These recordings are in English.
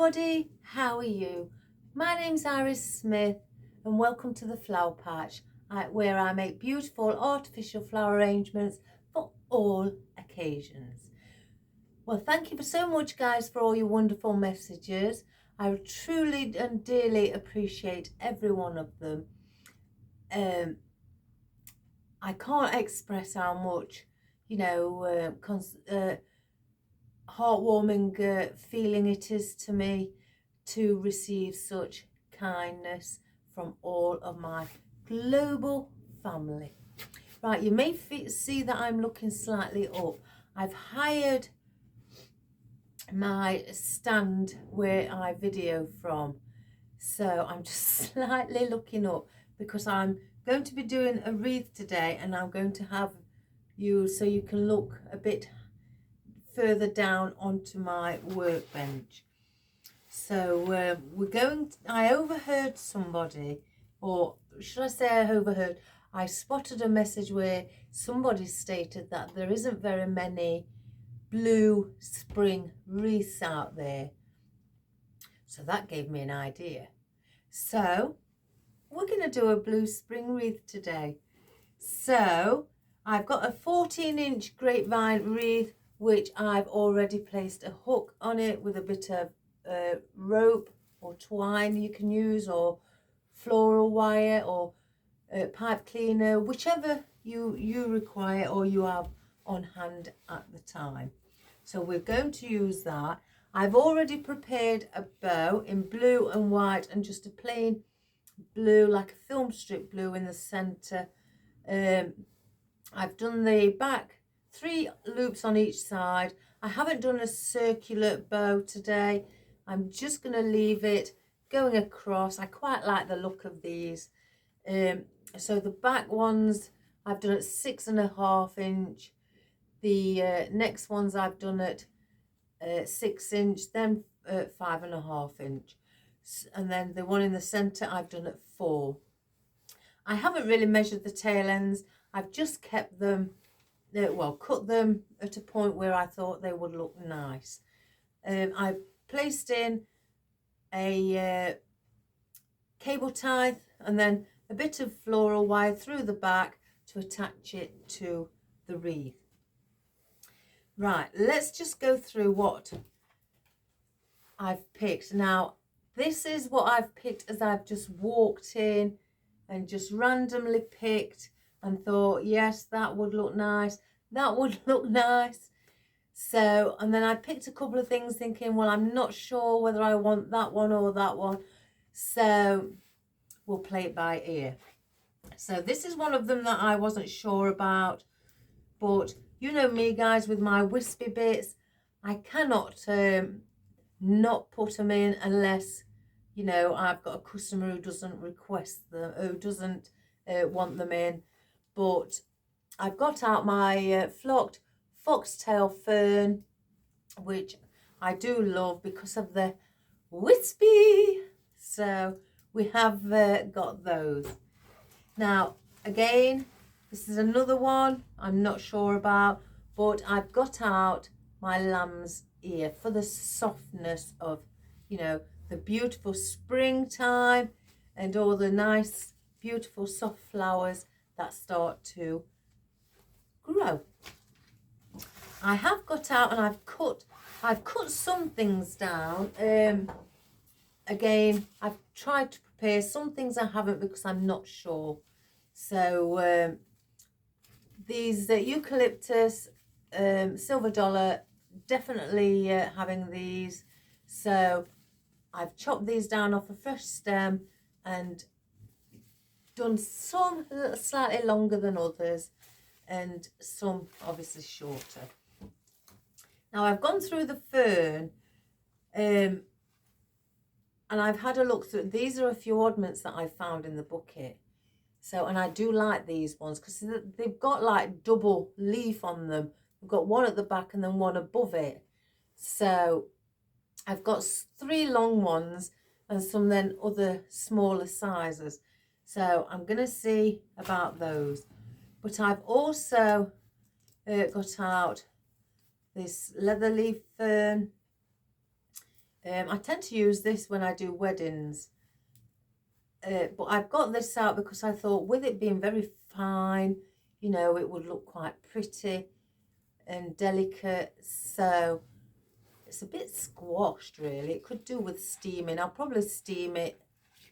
everybody, how are you? My name's Iris Smith and welcome to the Flower Patch, where I make beautiful artificial flower arrangements for all occasions. Well, thank you so much guys for all your wonderful messages. I truly and dearly appreciate every one of them. I can't express how much, heartwarming feeling it is to me to receive such kindness from all of my global family. Right, you may see that I'm looking slightly up. I've hired my stand where I video from, so I'm just slightly looking up because I'm going to be doing a wreath today, and I'm going to have you so you can look a bit further down onto my workbench. So I overheard somebody, or should I say I overheard, I spotted a message where somebody stated that there isn't very many blue spring wreaths out there. So that gave me an idea. So we're going to do a blue spring wreath today. So I've got a 14-inch grapevine wreath, which I've already placed a hook on it with a bit of rope or twine you can use, or floral wire, or pipe cleaner, whichever you require or you have on hand at the time. So we're going to use that. I've already prepared a bow in blue and white and just a plain blue, like a film strip blue in the center. I've done the back 3 loops on each side. I haven't done a circular bow today. I'm just going to leave it going across. I quite like the look of these. So the back ones I've done at 6.5 inch. The next ones I've done at 6 inch, then 5.5 inch. And then the one in the center I've done at 4. I haven't really measured the tail ends. I've just kept them, cut them at a point where I thought they would look nice. I placed in a cable tie and then a bit of floral wire through the back to attach it to the wreath. Right, let's just go through what I've picked. Now, this is what I've picked as I've just walked in and just randomly picked and thought, yes, that would look nice. That would look nice. So, and then I picked a couple of things thinking, well, I'm not sure whether I want that one or that one. So we'll play it by ear. So this is one of them that I wasn't sure about, but you know me guys, with my wispy bits, I cannot not put them in unless, you know, I've got a customer who doesn't request them, who doesn't want them in. But I've got out my flocked foxtail fern, which I do love because of the wispy. So we have got those. Now, again, this is another one I'm not sure about, but I've got out my lamb's ear for the softness of, you know, the beautiful springtime and all the nice, beautiful soft flowers that start to grow. I have got out and I've cut some things down. Again, I've tried to prepare some things I haven't because I'm not sure. So these eucalyptus, silver dollar, definitely having these. So I've chopped these down off a fresh stem and done some slightly longer than others and some obviously shorter. Now I've gone through the fern and I've had a look through. These are a few oddments that I found in the bucket. So, and I do like these ones because they've got like double leaf on them. We've got one at the back and then one above it. So I've got 3 long ones and some then other smaller sizes. So I'm going to see about those. But I've also got out this leather leaf fern, I tend to use this when I do weddings. But I've got this out because I thought with it being very fine, you know, it would look quite pretty and delicate. So it's a bit squashed really. It could do with steaming. I'll probably steam it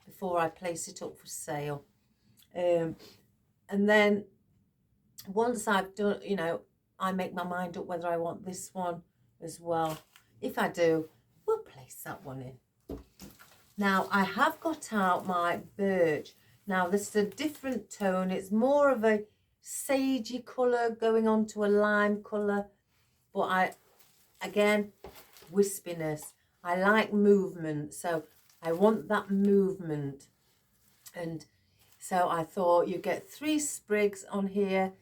before I place it up for sale. And then once I've done, you know, I make my mind up whether I want this one as well. If I do, we'll place that one in. Now I have got out my birch. Now this is a different tone. It's more of a sagey colour going on to a lime colour. But again, wispiness. I like movement, so I want that movement. And so I thought you get 3 sprigs on here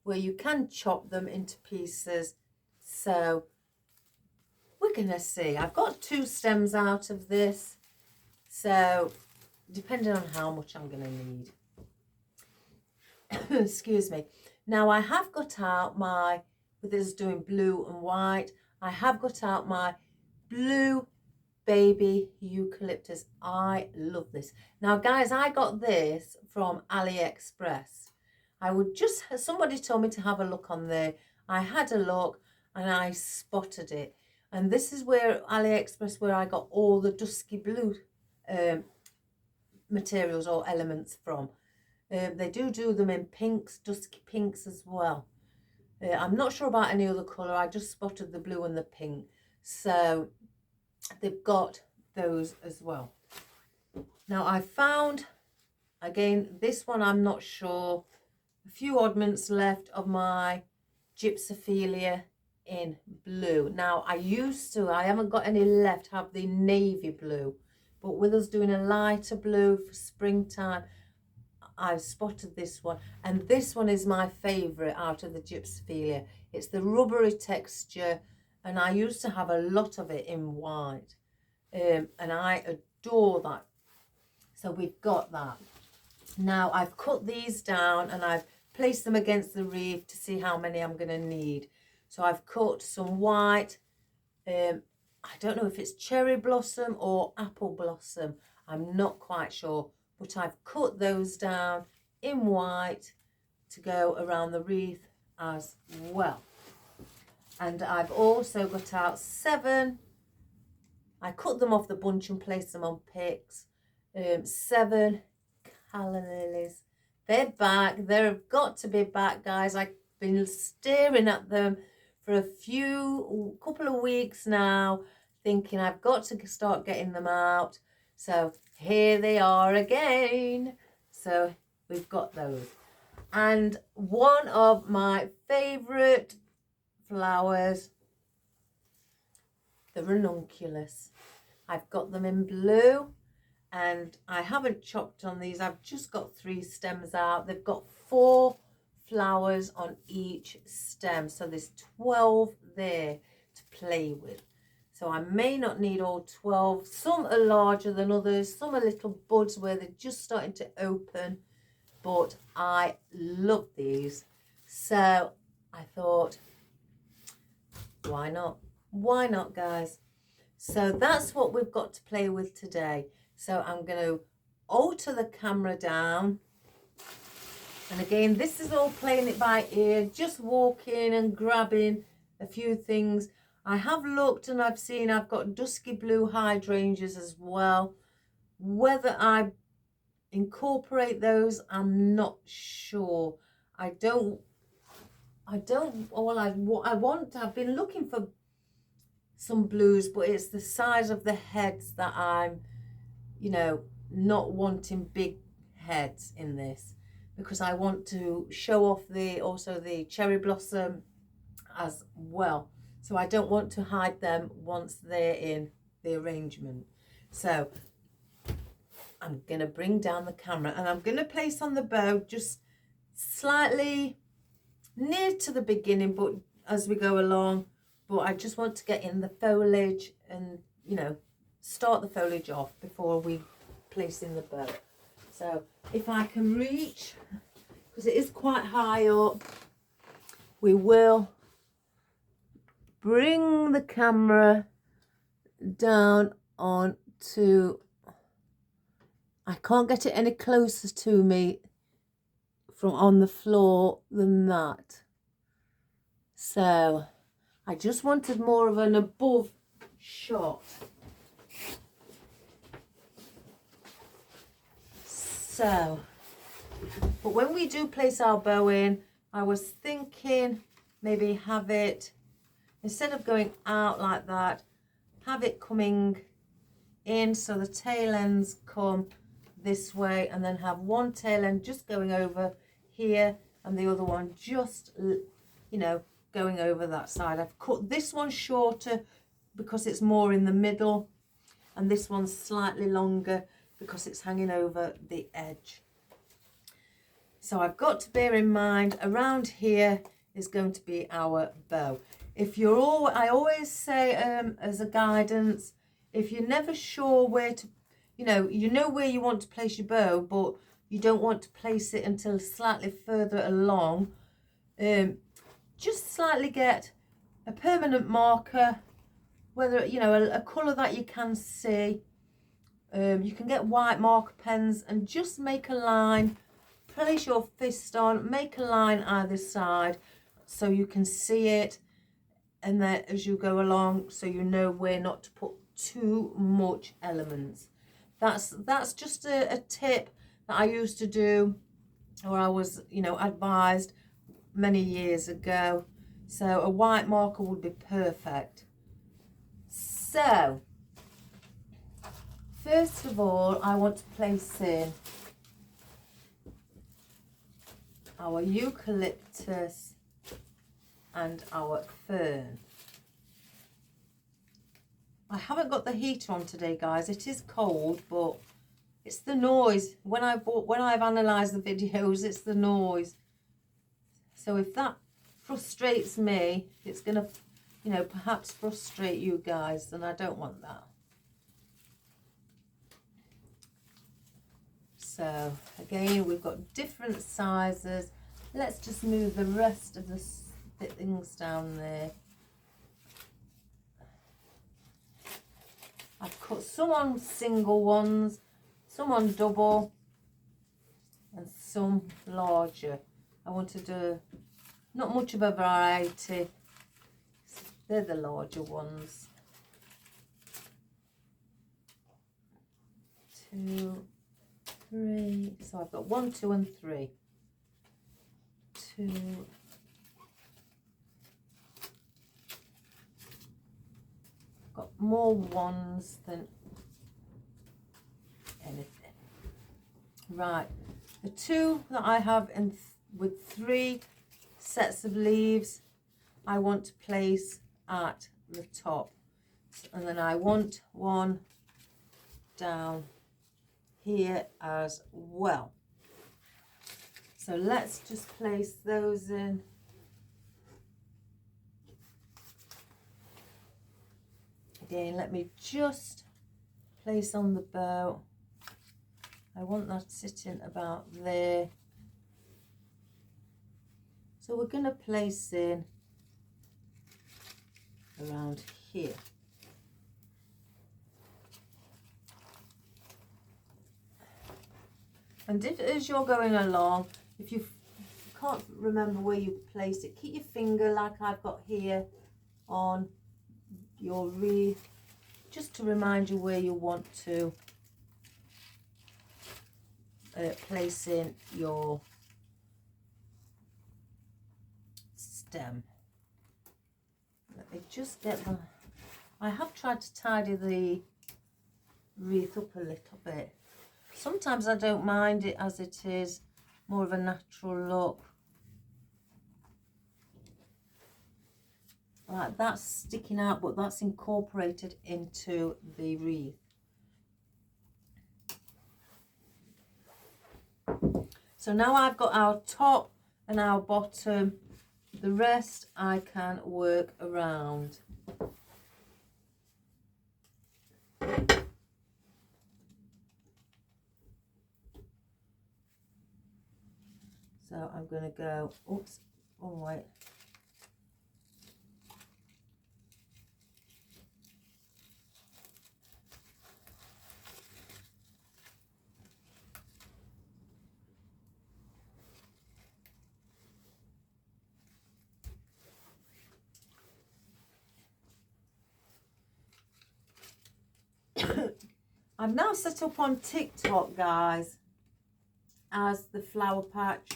where you can chop them into pieces. So we're gonna see. I've got 2 stems out of this. So depending on how much I'm gonna need. Excuse me. Now I have got out my, with this doing blue and white, I have got out my blue baby eucalyptus. I love this. Now guys, I got this from AliExpress. Somebody told me to have a look on there. I had a look and I spotted it. And this is where AliExpress, where I got all the dusky blue materials or elements from. They do them in pinks, dusky pinks as well. I'm not sure about any other colour. I just spotted the blue and the pink. So they've got those as well. Now I found, again, this one I'm not sure, a few oddments left of my gypsophilia in blue. Now I haven't got any left, have the navy blue, but with us doing a lighter blue for springtime, I've spotted this one, and this one is my favourite out of the gypsophilia. It's the rubbery texture, and I used to have a lot of it in white, and I adore that. So we've got that. Now I've cut these down and I've placed them against the wreath to see how many I'm going to need. So I've cut some white, I don't know if it's cherry blossom or apple blossom, I'm not quite sure, but I've cut those down in white to go around the wreath as well. And I've also got out 7, I cut them off the bunch and placed them on picks, 7 calla lilies. They're back, they've got to be back, guys. I've been staring at them for a couple of weeks now, thinking I've got to start getting them out. So here they are again. So we've got those. And one of my favourite flowers, the ranunculus. I've got them in blue and I haven't chopped on these. I've just got 3 stems out. They've got 4 flowers on each stem. So there's 12 there to play with. So I may not need all 12. Some are larger than others. Some are little buds where they're just starting to open. But I love these. So I thought, why not? Why not, guys? So that's what we've got to play with today. So I'm going to alter the camera down. And again, this is all playing it by ear. Just walking and grabbing a few things. I have looked and I've seen I've got dusky blue hydrangeas as well. Whether I incorporate those, I'm not sure. I've been looking for some blues, but it's the size of the heads that I'm, you know, not wanting big heads in this, because I want to show off also the cherry blossom as well. So I don't want to hide them once they're in the arrangement. So I'm going to bring down the camera and I'm going to place on the bow just slightly near to the beginning, but as we go along. But I just want to get in the foliage and, you know, start the foliage off before we place in the bow. So if I can reach, because it is quite high up, we will bring the camera down on to, I can't get it any closer to me from on the floor than that. So I just wanted more of an above shot. So, but when we do place our bow in, I was thinking maybe have it, instead of going out like that, have it coming in so the tail ends come this way, and then have one tail end just going over here and the other one just, you know, going over that side. I've cut this one shorter because it's more in the middle, and this one's slightly longer because it's hanging over the edge. So I've got to bear in mind around here is going to be our bow. If you're all, I always say as a guidance, if you're never sure where to, you know where you want to place your bow, but you don't want to place it until slightly further along, just slightly get a permanent marker, whether, you know, a colour that you can see. You can get white marker pens and just make a line, place your fist on, make a line either side so you can see it, and then as you go along, so you know where not to put too much elements. That's just a tip that I used to do, or I was, you know, advised many years ago. So a white marker would be perfect. So first of all, I want to place in our eucalyptus and our fern. I haven't got the heater on today, guys. It is cold, but it's the noise. When I've analysed the videos, it's the noise. So if that frustrates me, it's going to, you know, perhaps frustrate you guys, and I don't want that. So again, we've got different sizes. Let's just move the rest of the things down there. I've cut some on single ones, some on double, and some larger. I wanted not much of a variety. They're the larger ones. 2, 3. So I've got 1, 2, and 3. 2. Got more ones than anything. Right, the 2 that I have with 3 sets of leaves, I want to place at the top, and then I want one down here as well. So let's just place those in. Again, let me just place on the bow. I want that sitting about there. So we're going to place in around here. And if, as you're going along, if you can't remember where you placed it, keep your finger like I've got here on your wreath, just to remind you where you want to place in your stem. Let me just get the, I have tried to tidy the wreath up a little bit. Sometimes I don't mind it as it is, more of a natural look. Like that's sticking out, but that's incorporated into the wreath. So now I've got our top and our bottom. The rest I can work around. So I'm going to go, oops, wrong way. I'm now set up on TikTok, guys, as the flower patch.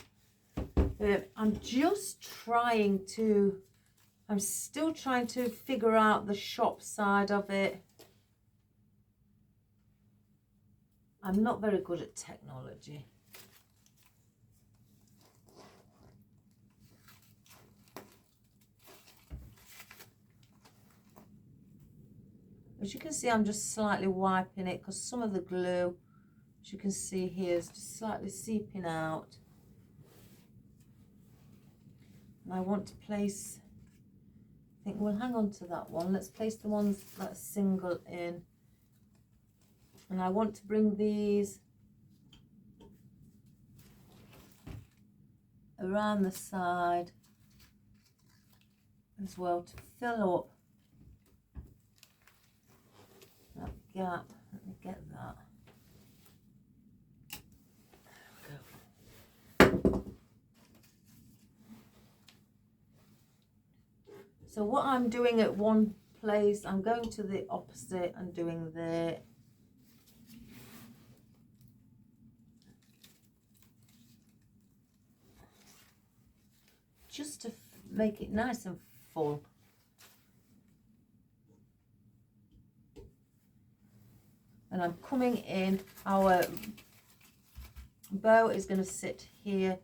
I'm just trying to, I'm still trying to figure out the shop side of it. I'm not very good at technology. As you can see, I'm just slightly wiping it because some of the glue, as you can see here, is just slightly seeping out. And I want to place, I think we'll hang on to that one. Let's place the ones that are single in. And I want to bring these around the side as well to fill up that gap. Let me get that. There we go. So what I'm doing at one place, I'm going to the opposite and doing there. Just to make it nice and full. And I'm coming in, our bow is going to sit here.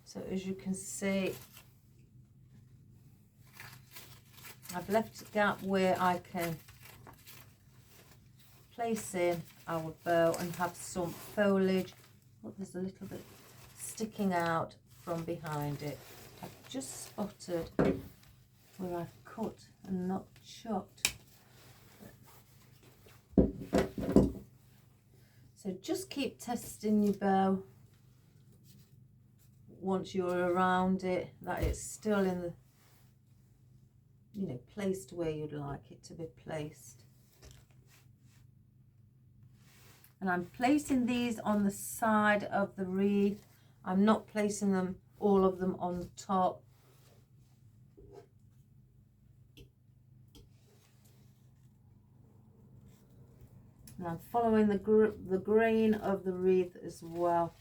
So as you can see, I've left a gap where I can place in our bow and have some foliage. Oh, there's a little bit sticking out from behind it. I've just spotted where I've cut and not chopped. So just keep testing your bow once you're around it, that it's still in the, you know, placed where you'd like it to be placed. And I'm placing these on the side of the wreath. I'm not placing them, all of them, on top. And I'm following the grain of the wreath as well.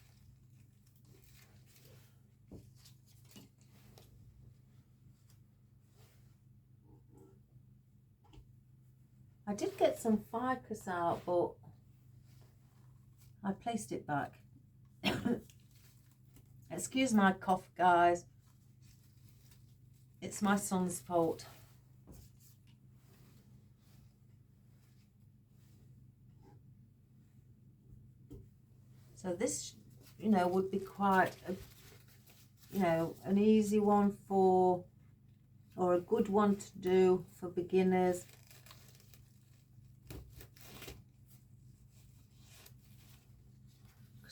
I did get some ficus out, but I placed it back. Excuse my cough, guys. It's my son's fault. So this, you know, would be quite a, you know, an easy one for, or a good one to do for beginners.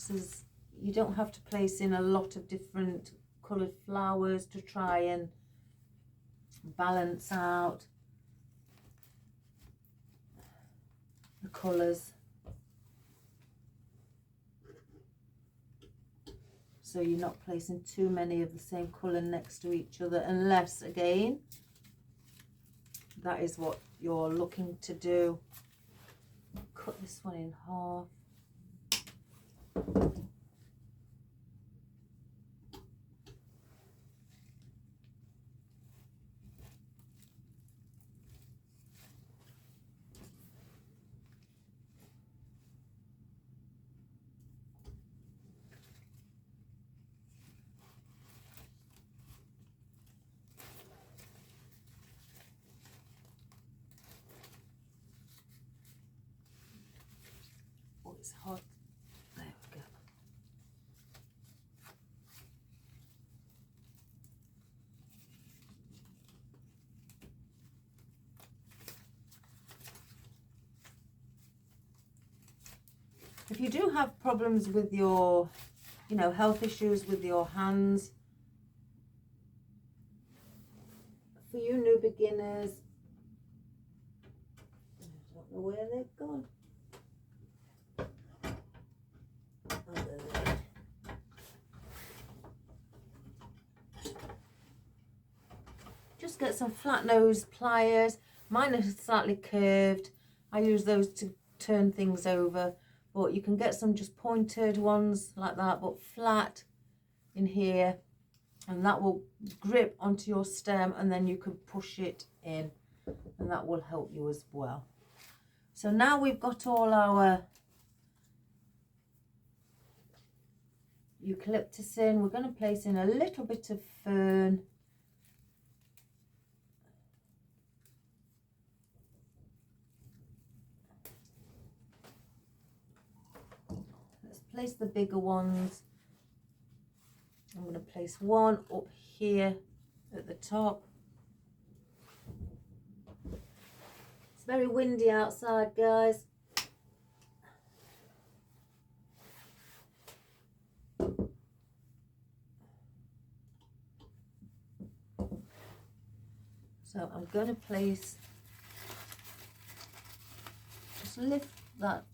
Because you don't have to place in a lot of different coloured flowers to try and balance out the colours. So you're not placing too many of the same colour next to each other, unless, again, that is what you're looking to do. Cut this one in half. Oh, it's hot. There we go. If you do have problems with your, you know, health issues with your hands, spinners. I don't know where they've gone. Oh, there they are. Just get some flat nose pliers. Mine are slightly curved. I use those to turn things over, but you can get some just pointed ones like that, but flat in here, and that will grip onto your stem, and then you can push it in, and that will help you as well. So now we've got all our eucalyptus in, we're going to place in a little bit of fern. Let's place the bigger ones. I'm going to place one up here at the top. It's very windy outside, guys. So I'm going to place, just lift that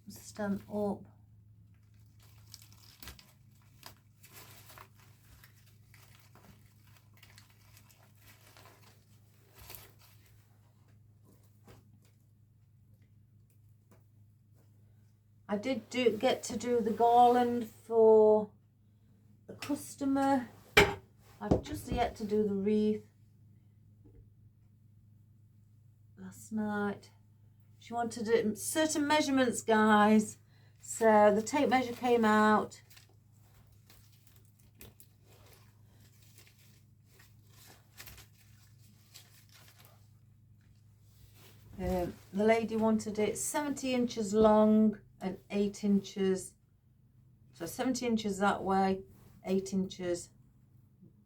stem up. I did get to do the garland for the customer. I've just yet to do the wreath. Last night she wanted certain measurements, guys, so the tape measure came out. The lady wanted it 70 inches long and 8 inches, so 70 inches that way, 8 inches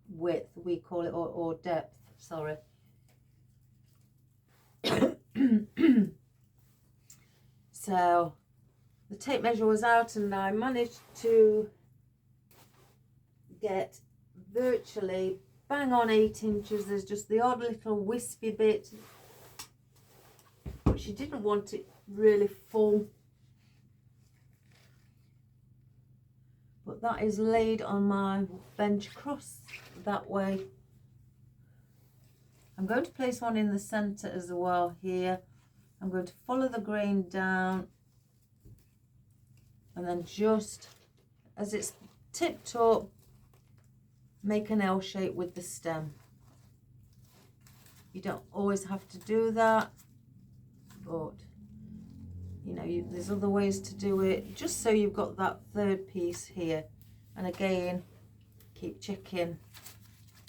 width we call it, or depth, sorry. So the tape measure was out, and I managed to get virtually bang on 8 inches. There's just the odd little wispy bit, but she didn't want it really full. But that is laid on my bench across that way. I'm going to place one in the center as well here. I'm going to follow the grain down, and then just as it's tipped up, make an L shape with the stem. You don't always have to do that, but you know, there's other ways to do it, just so you've got that third piece here. And again, keep checking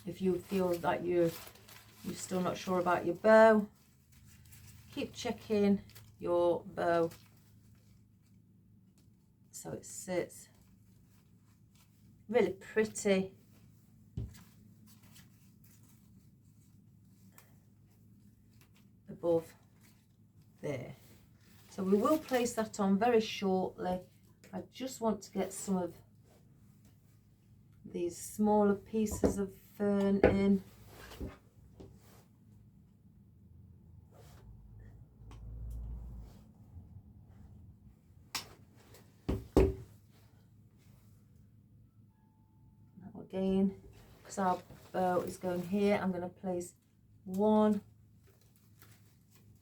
if you feel that you're still not sure about your bow. Keep checking your bow so it sits really pretty. Above there. So we will place that on very shortly. I just want to get some of these smaller pieces of fern in. Now again, because our bow is going here, I'm going to place one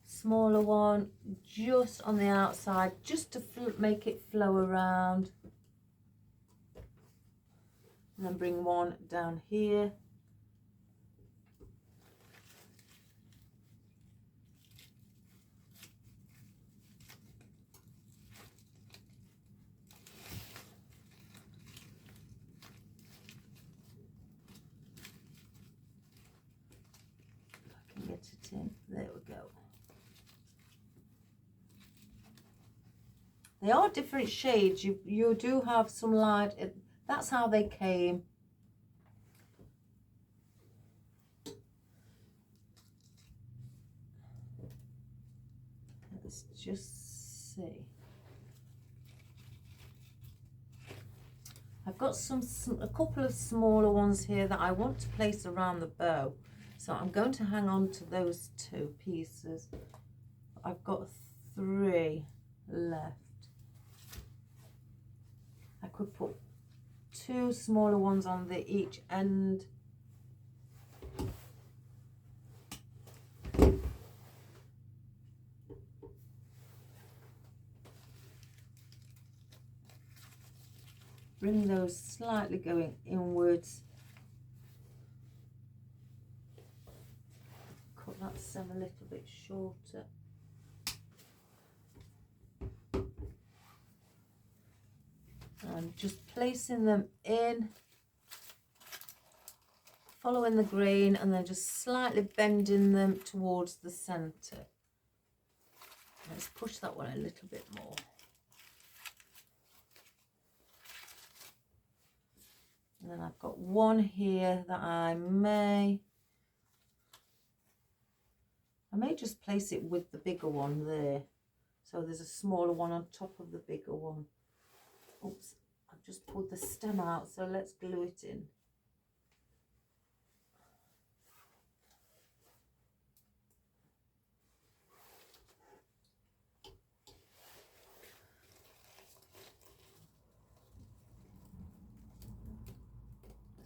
smaller one just on the outside, just to make it flow around, and then bring one down here. If I can get it in, there we go. They are different shades. You do have some light. That's how they came. Let's just see. I've got a couple of smaller ones here that I want to place around the bow. So I'm going to hang on to those 2 pieces. I've got 3 left. I could put 2 smaller ones on each end. Bring those slightly going inwards. Cut that stem a little bit shorter. And just placing them in, following the grain, and then just slightly bending them towards the center. Let's push that one a little bit more. And then I've got one here that I may just place it with the bigger one there. So there's a smaller one on top of the bigger one. Oops, I've just pulled the stem out, so let's glue it in.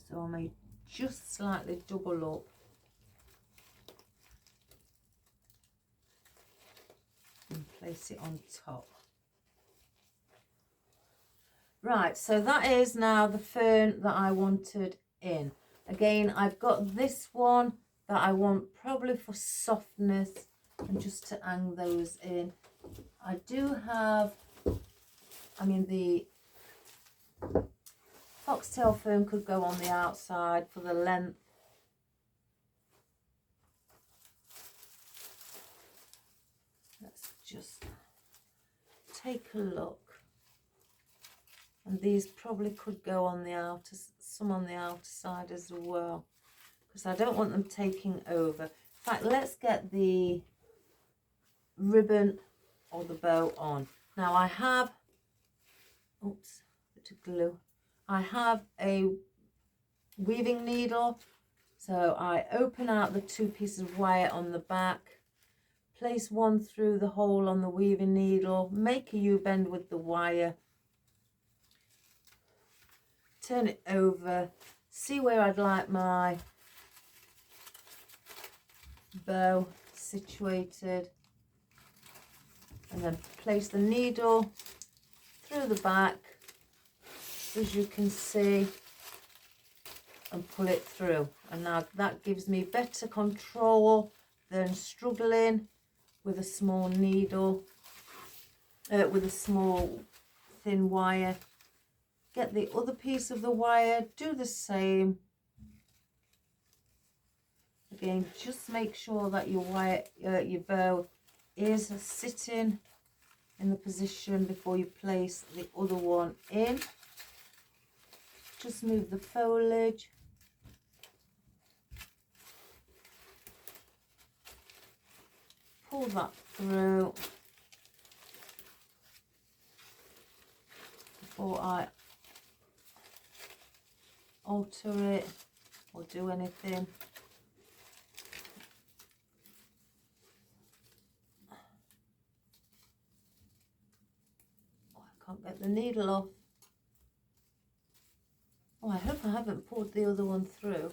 So I may just slightly double up and place it on top. Right, so that is now the fern that I wanted in. Again, I've got this one that I want probably for softness and just to hang those in. I do have, the foxtail fern could go on the outside for the length. Let's just take a look. And these probably could go on the outer, some on the outer side as well, because I don't want them taking over. In fact, let's get the ribbon or the bow on. Now I have, oops, bit of glue. I have a weaving needle, so I open out the 2 pieces of wire on the back, place one through the hole on the weaving needle, make a U-bend with the wire, turn it over, see where I'd like my bow situated, and then place the needle through the back, as you can see, and pull it through. And now that gives me better control than struggling with a small needle, with a small thin wire. Get the other piece of the wire, do the same. Again, just make sure that your wire, your bow is sitting in the position before you place the other one in. Just move the foliage. Pull that through before I alter it or do anything. Oh, I can't get the needle off. Oh, I hope I haven't pulled the other one through.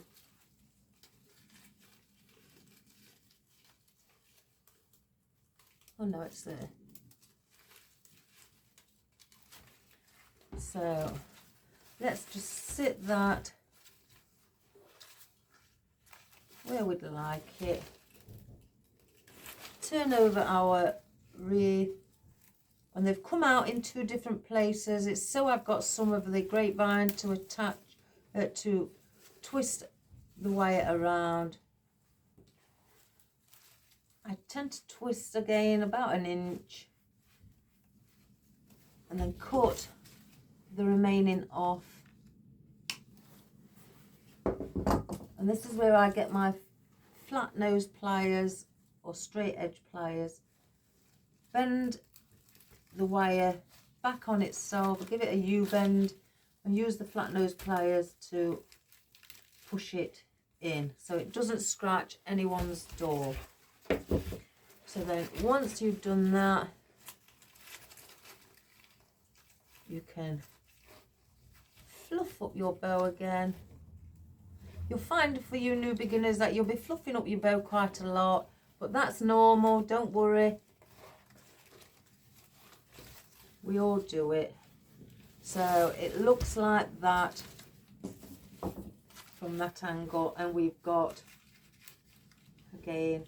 Oh no, it's there. So let's just sit that where we'd like it. Turn over our wreath, and they've come out in 2 different places. It's so I've got some of the grapevine to attach, to twist the wire around. I tend to twist again about 1 inch and then cut the remaining off. And this is where I get my flat nose pliers or straight edge pliers. Bend the wire back on itself, give it a U-bend, and use the flat nose pliers to push it in so it doesn't scratch anyone's door. So then once you've done that, you can fluff up your bow again. You'll find for you new beginners that you'll be fluffing up your bow quite a lot, but that's normal, don't worry. We all do it. So it looks like that from that angle, and we've got, again,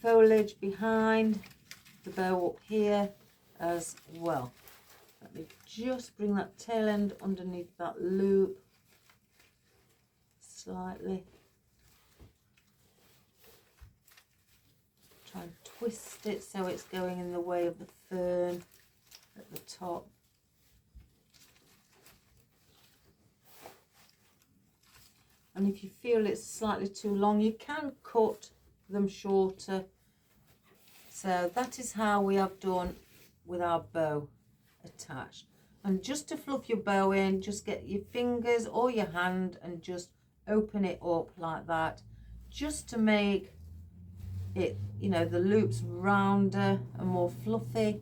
foliage behind the bow up here as well. Let me just bring that tail end underneath that loop slightly. Try and twist it so it's going in the way of the fern at the top. And if you feel it's slightly too long, you can cut them shorter. So that is how we have done with our bow attached. And just to fluff your bow in, just get your fingers or your hand and just open it up like that, just to make it, you know, the loops rounder and more fluffy.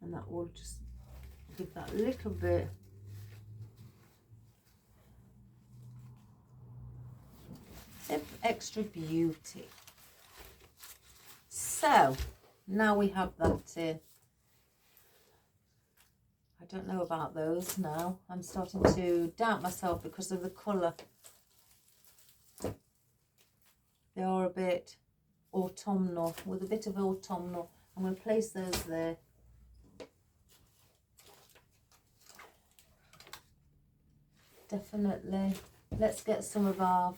And that will just give that little bit of extra beauty. So now we have that in. I don't know about those now. I'm starting to doubt myself because of the colour. They are a bit autumnal, with a bit of autumnal. I'm going to place those there. Definitely. Let's get some of our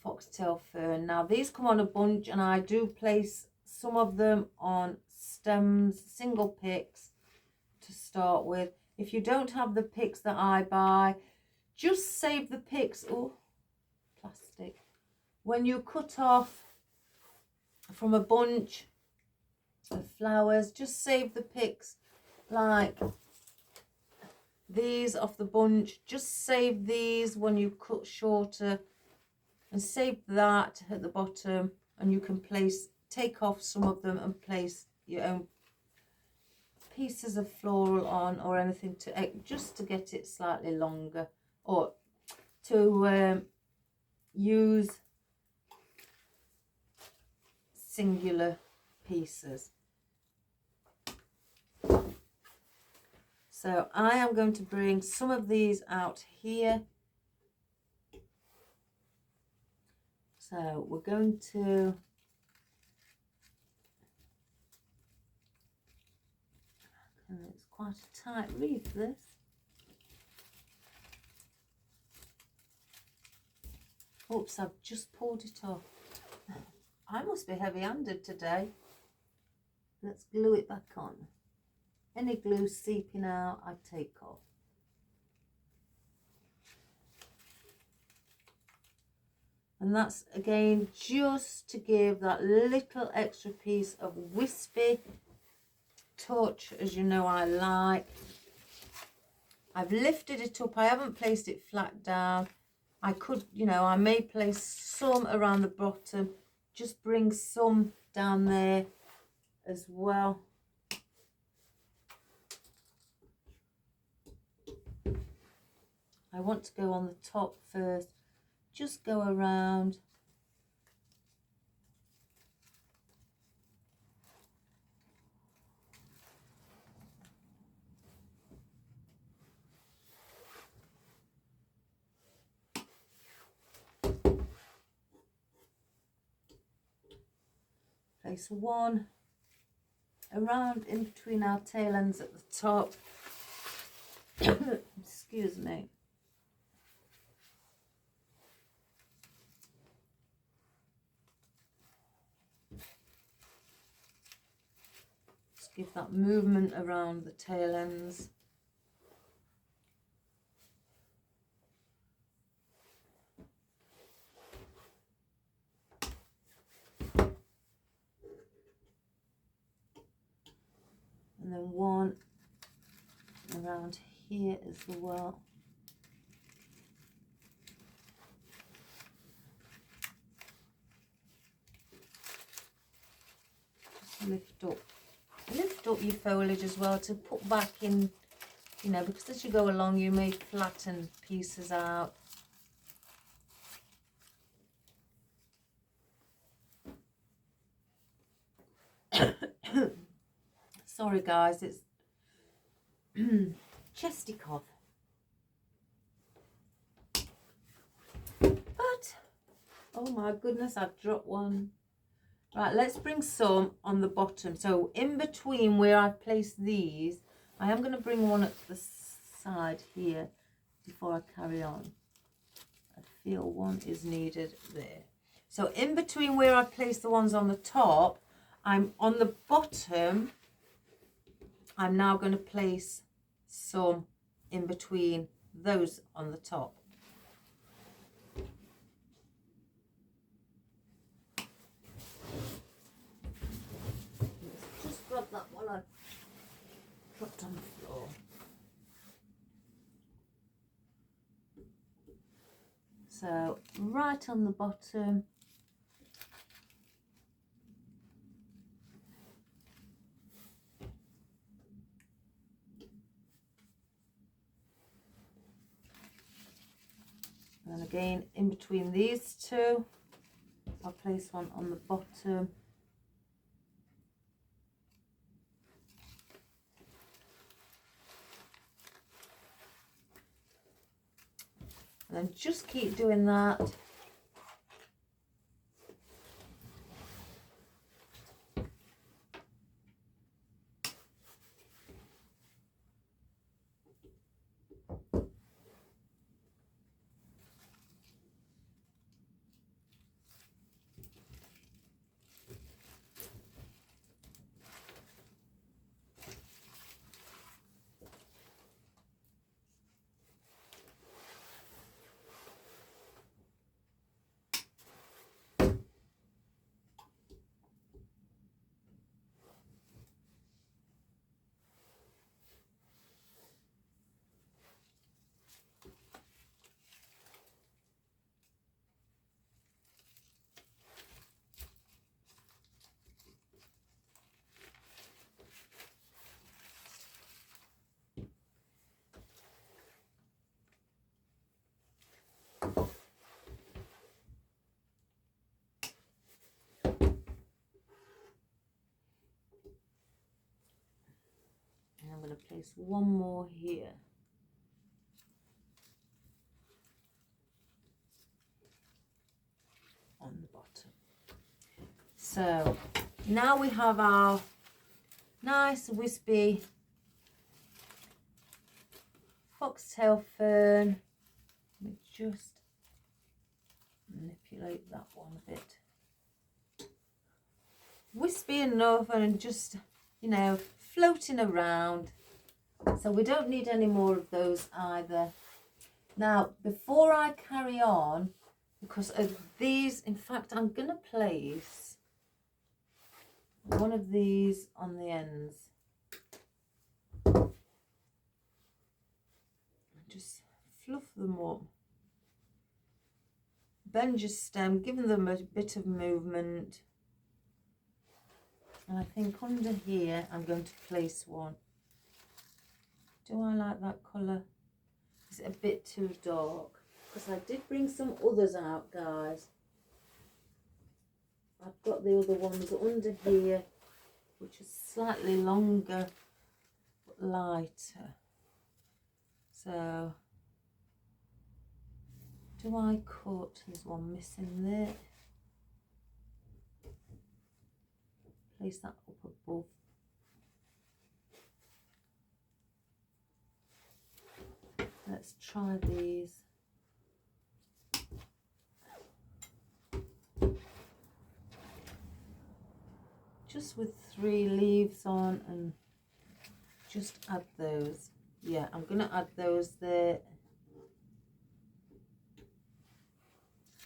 foxtail fern. Now these come on a bunch, and I do place some of them on stems, single picks to start with. If you don't have the picks that I buy, just save the picks. Oh, plastic. When you cut off from a bunch of flowers, just save the picks like these off the bunch. Just save these when you cut shorter, and save that at the bottom, and you can take off some of them and place your own pieces of floral on, or anything to just to get it slightly longer, or to use singular pieces. So I am going to bring some of these out here. So we're going to it's quite a tight wreath, this. Oops, I've just pulled it off. I must be heavy-handed today. Let's glue it back on. Any glue seeping out, I take off. And that's, again, just to give that little extra piece of wispy touch, as you know I like. I've lifted it up. I haven't placed it flat down. I could, you know, I may place some around the bottom. Just bring some down there as well. I want to go on the top first. Just go around. Place one around in between our tail ends at the top. Excuse me. Just give that movement around the tail ends. And then one around here as well. Just lift up your foliage as well to put back in, you know, because as you go along you may flatten pieces out. Sorry guys, it's chesty cough. But, oh my goodness, I've dropped one. Right, let's bring some on the bottom. So in between where I've placed these, I am going to bring one at the side here before I carry on. I feel one is needed there. So in between where I placed the ones on the top, I'm on the bottom. I'm now going to place some in between those on the top. Just grab that one I dropped on the floor. So right on the bottom. And then again, in between these two, I'll place one on the bottom. And then just keep doing that. I'm going to place one more here. On the bottom. So now we have our nice wispy foxtail fern. Let me just manipulate that one a bit. Wispy enough and just, you know, floating around. So we don't need any more of those either. Now, before I carry on, because of these, in fact, I'm going to place one of these on the ends. Just fluff them up. Bend your stem, giving them a bit of movement. And I think under here, I'm going to place one. Do I like that colour? Is it a bit too dark? Because I did bring some others out, guys. I've got the other ones under here, which is slightly longer, but lighter. So, do I cut? There's one missing there. Place that up above. Let's try these. Just with 3 leaves on, and just add those. Yeah, I'm going to add those there.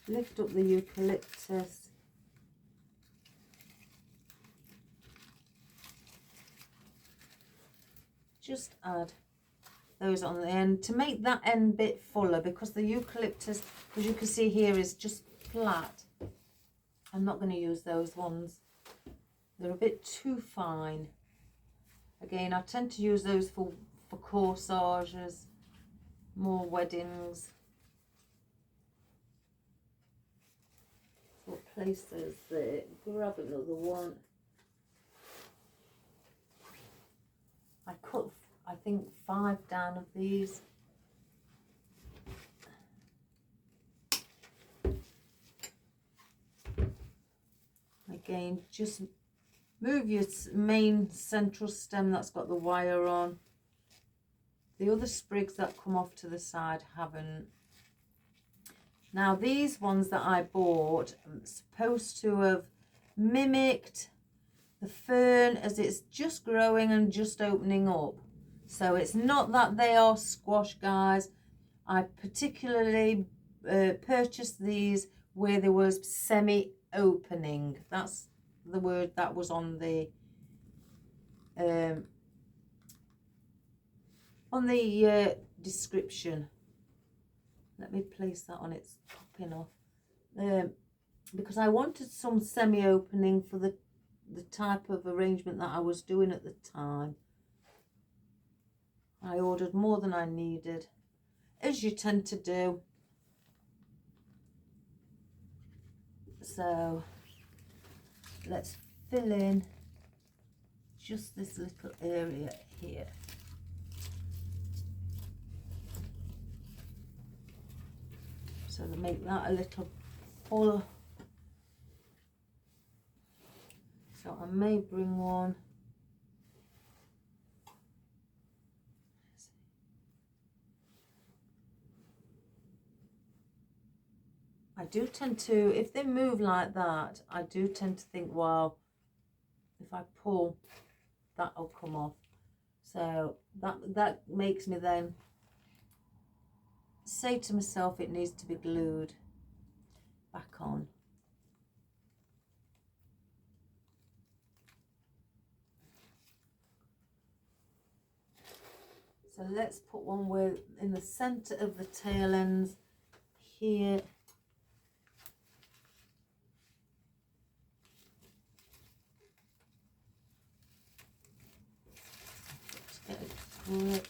Lift up the eucalyptus. Just add those on the end to make that end bit fuller, because the eucalyptus, as you can see here, is just flat. I'm not going to use those ones. They're a bit too fine. Again, I tend to use those for corsages, more weddings. So I'll place those there. Grab another one. I cut, I think, 5 down of these. Again, just move your main central stem that's got the wire on. The other sprigs that come off to the side haven't. Now these ones that I bought are supposed to have mimicked the fern as it's just growing and just opening up. So it's not that they are squash, guys. I particularly purchased these where there was semi-opening. That's the word that was on the description. Let me place that on, it's popping off. Because I wanted some semi-opening for the type of arrangement that I was doing at the time. I ordered more than I needed, as you tend to do. So let's fill in just this little area here. So to make that a little fuller. So I may bring one. I do tend to, if they move like that, I do tend to think, well, if I pull, that'll come off. So that makes me then say to myself it needs to be glued back on. So let's put one where in the center of the tail ends here. Just get a grip.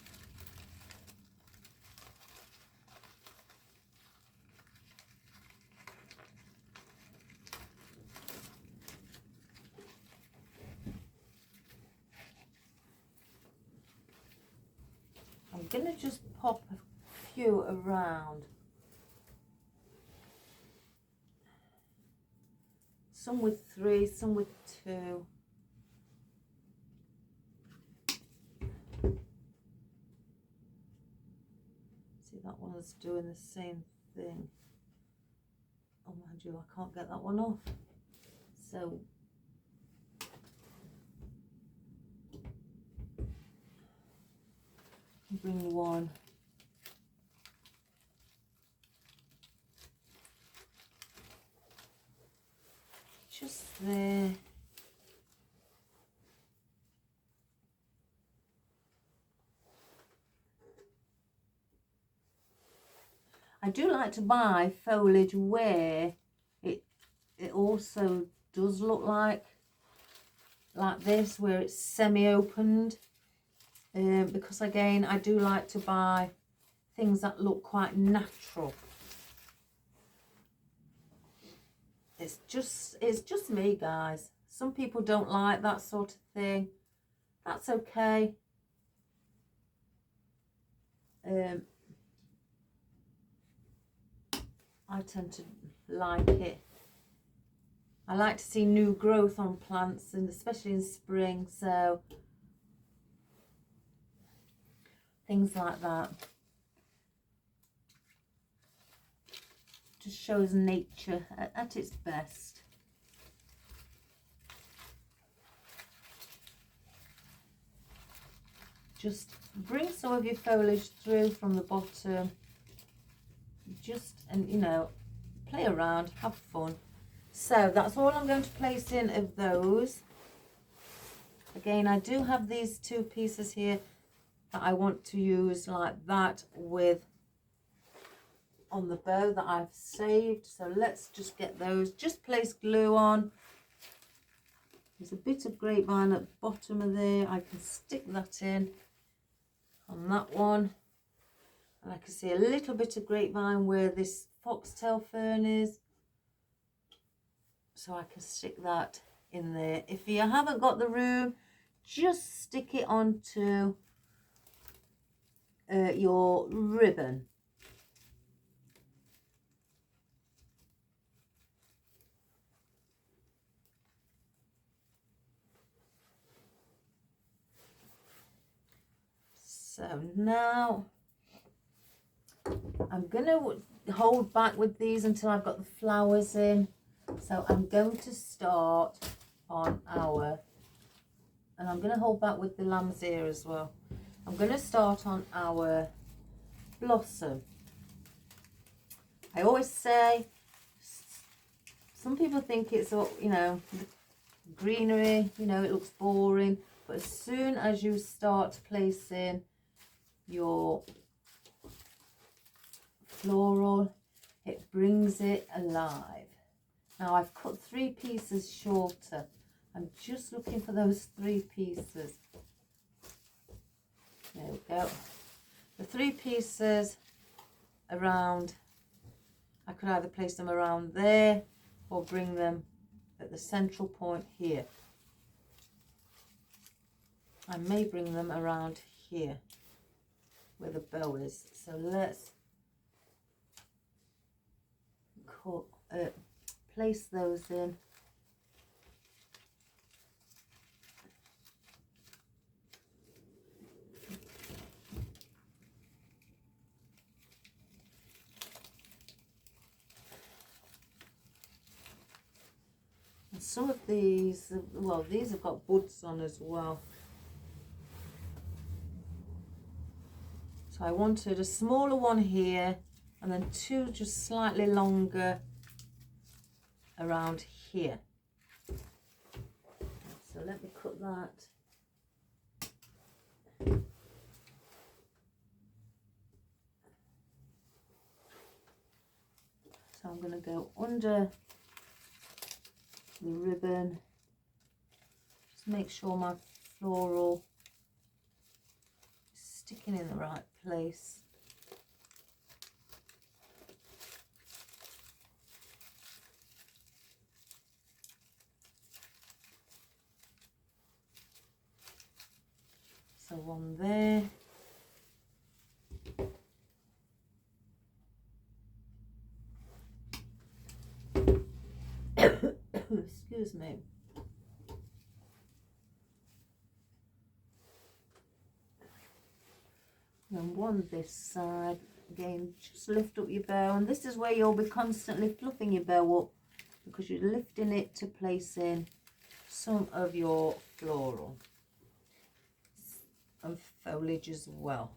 I'm going to just pop a few around. Some with 3, some with 2. See, that one's doing the same thing. Oh, mind you, I can't get that one off. So bring one. Just there. I do like to buy foliage where it also does look like this, where it's semi-opened. Because again, I do like to buy things that look quite natural. It's just me, guys. Some people don't like that sort of thing. That's okay. I tend to like it. I like to see new growth on plants, and especially in spring, so things like that. Just shows nature at its best. Just bring some of your foliage through from the bottom. And you know, play around, have fun. So that's all I'm going to place in of those. Again, I do have these 2 pieces here that I want to use like that with on the bow that I've saved. So let's just get those. Just place glue on. There's a bit of grapevine at the bottom of there. I can stick that in on that one. And I can see a little bit of grapevine where this foxtail fern is. So I can stick that in there. If you haven't got the room, just stick it onto your ribbon. So now I'm going to hold back with these until I've got the flowers in. So I'm going to start on our, and I'm going to hold back with the lamb's ear as well. I'm going to start on our blossom. I always say, some people think it's, you know, greenery, you know, it looks boring. But as soon as you start placing your floral, it brings it alive. Now I've cut 3 pieces shorter. I'm just looking for those 3 pieces. There we go. The 3 pieces around, I could either place them around there or bring them at the central point here. I may bring them around here where the bow is. So let's place those in. And some of these, well, these have got buds on as well. So I wanted a smaller one here and then 2 just slightly longer around here. So let me cut that. So I'm going to go under the ribbon. Just make sure my floral is sticking in the right place. So one there. Excuse me. And one this side. Again, just lift up your bow, and this is where you'll be constantly fluffing your bow up because you're lifting it to place in some of your floral and foliage as well.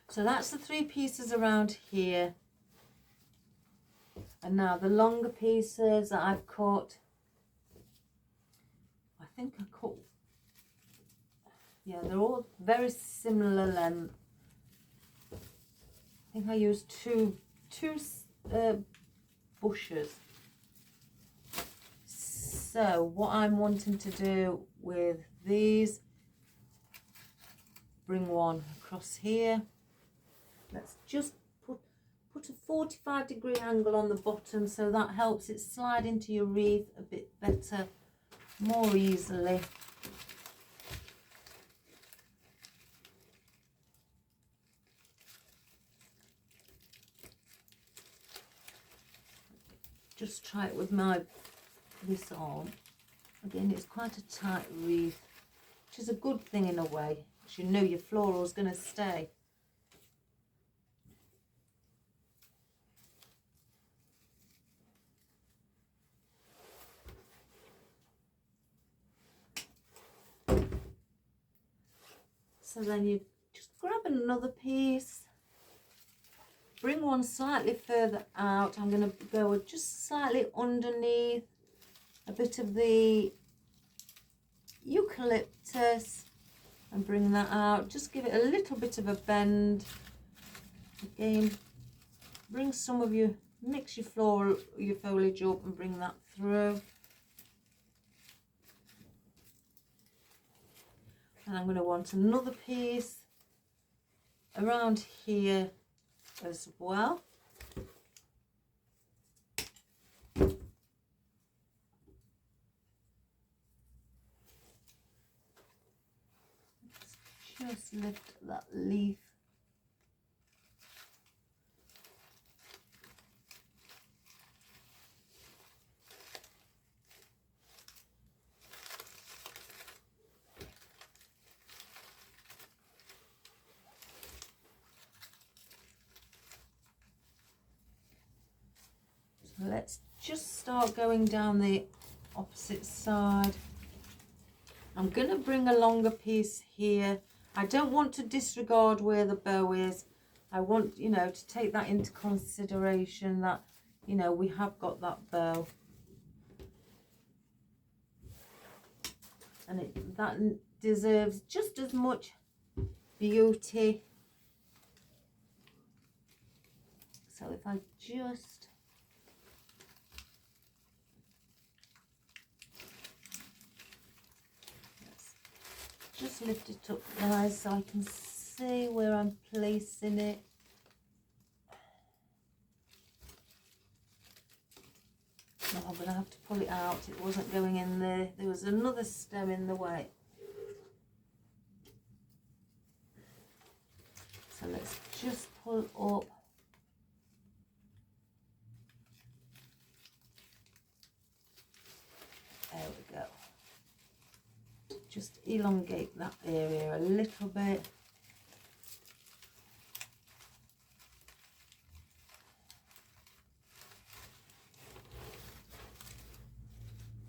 So that's the 3 pieces around here. And now the longer pieces that I've cut, I think I cut, yeah, they're all very similar length. I think I used two bushes. So what I'm wanting to do with these, bring one across here. Let's just put a 45-degree angle on the bottom so that helps it slide into your wreath a bit better, more easily. Just try it with this arm. Again, it's quite a tight wreath, which is a good thing in a way, because you know your floral is going to stay. So then you just grab another piece bring one slightly further out. I'm going to go just slightly underneath a bit of the eucalyptus and bring that out. Just give it a little bit of a bend. Again, bring some of your, mix your floral, your foliage up and bring that through. And I'm going to want another piece around here as well. Let's just lift that leaf. Let's just start going down the opposite side. I'm going to bring a longer piece here. I don't want to disregard where the bow is. I want, you know, to take that into consideration that, you know, we have got that bow. And that deserves just as much beauty. So if I just... just lift it up, guys, so I can see where I'm placing it. Oh, I'm going to have to pull it out. It wasn't going in there. There was another stem in the way. So let's just pull up. There we go. Just elongate that area a little bit.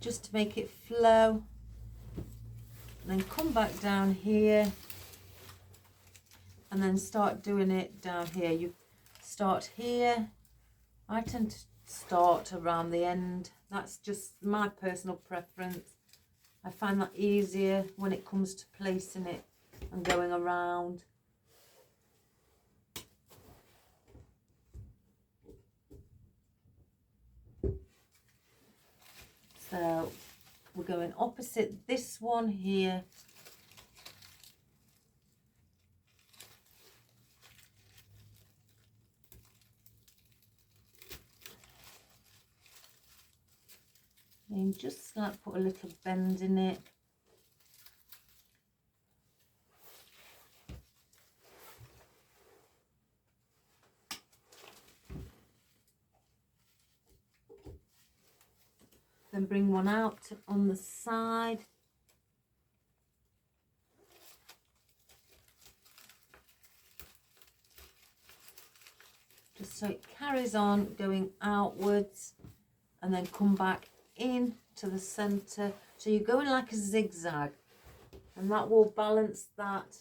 Just to make it flow. And then come back down here. And then start doing it down here. You start here. I tend to start around the end. That's just my personal preference. I find that easier when it comes to placing it and going around. So we're going opposite this one here. And just like put a little bend in it. Then bring one out on the side. Just so it carries on going outwards and then come back in to the center, so you're going like a zigzag, and that will balance that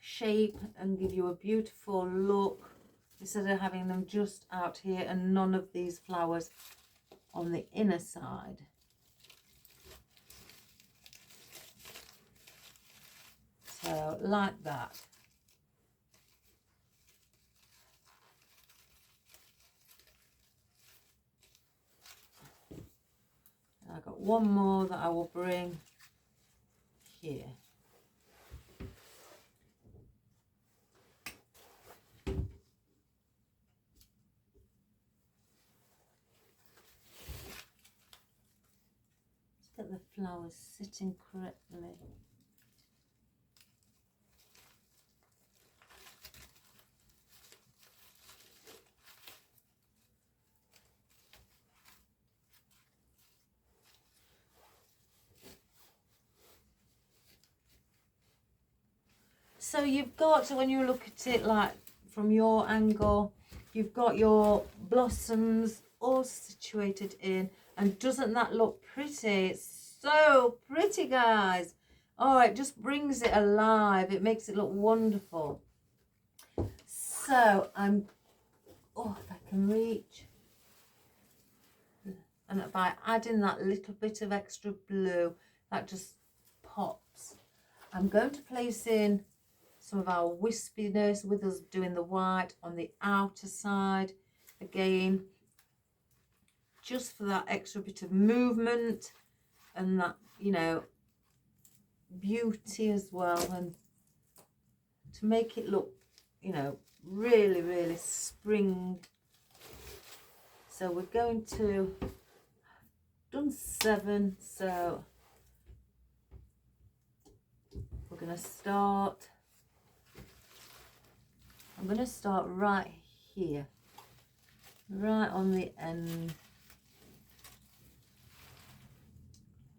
shape and give you a beautiful look instead of having them just out here and none of these flowers on the inner side. So like that. I've got one more that I will bring here. Let's get the flowers sitting correctly. So you've got, when you look at it like from your angle, you've got your blossoms all situated in, and doesn't that look pretty? It's so pretty, guys. Oh, it just brings it alive. It makes it look wonderful. So if I can reach, and by adding that little bit of extra blue, that just pops. I'm going to place in some of our wispiness with us doing the white on the outer side again, just for that extra bit of movement and that, you know, beauty as well, and to make it look, you know, really, really spring. So we're going to, done 7, so we're going to start, I'm going to start right here, right on the end.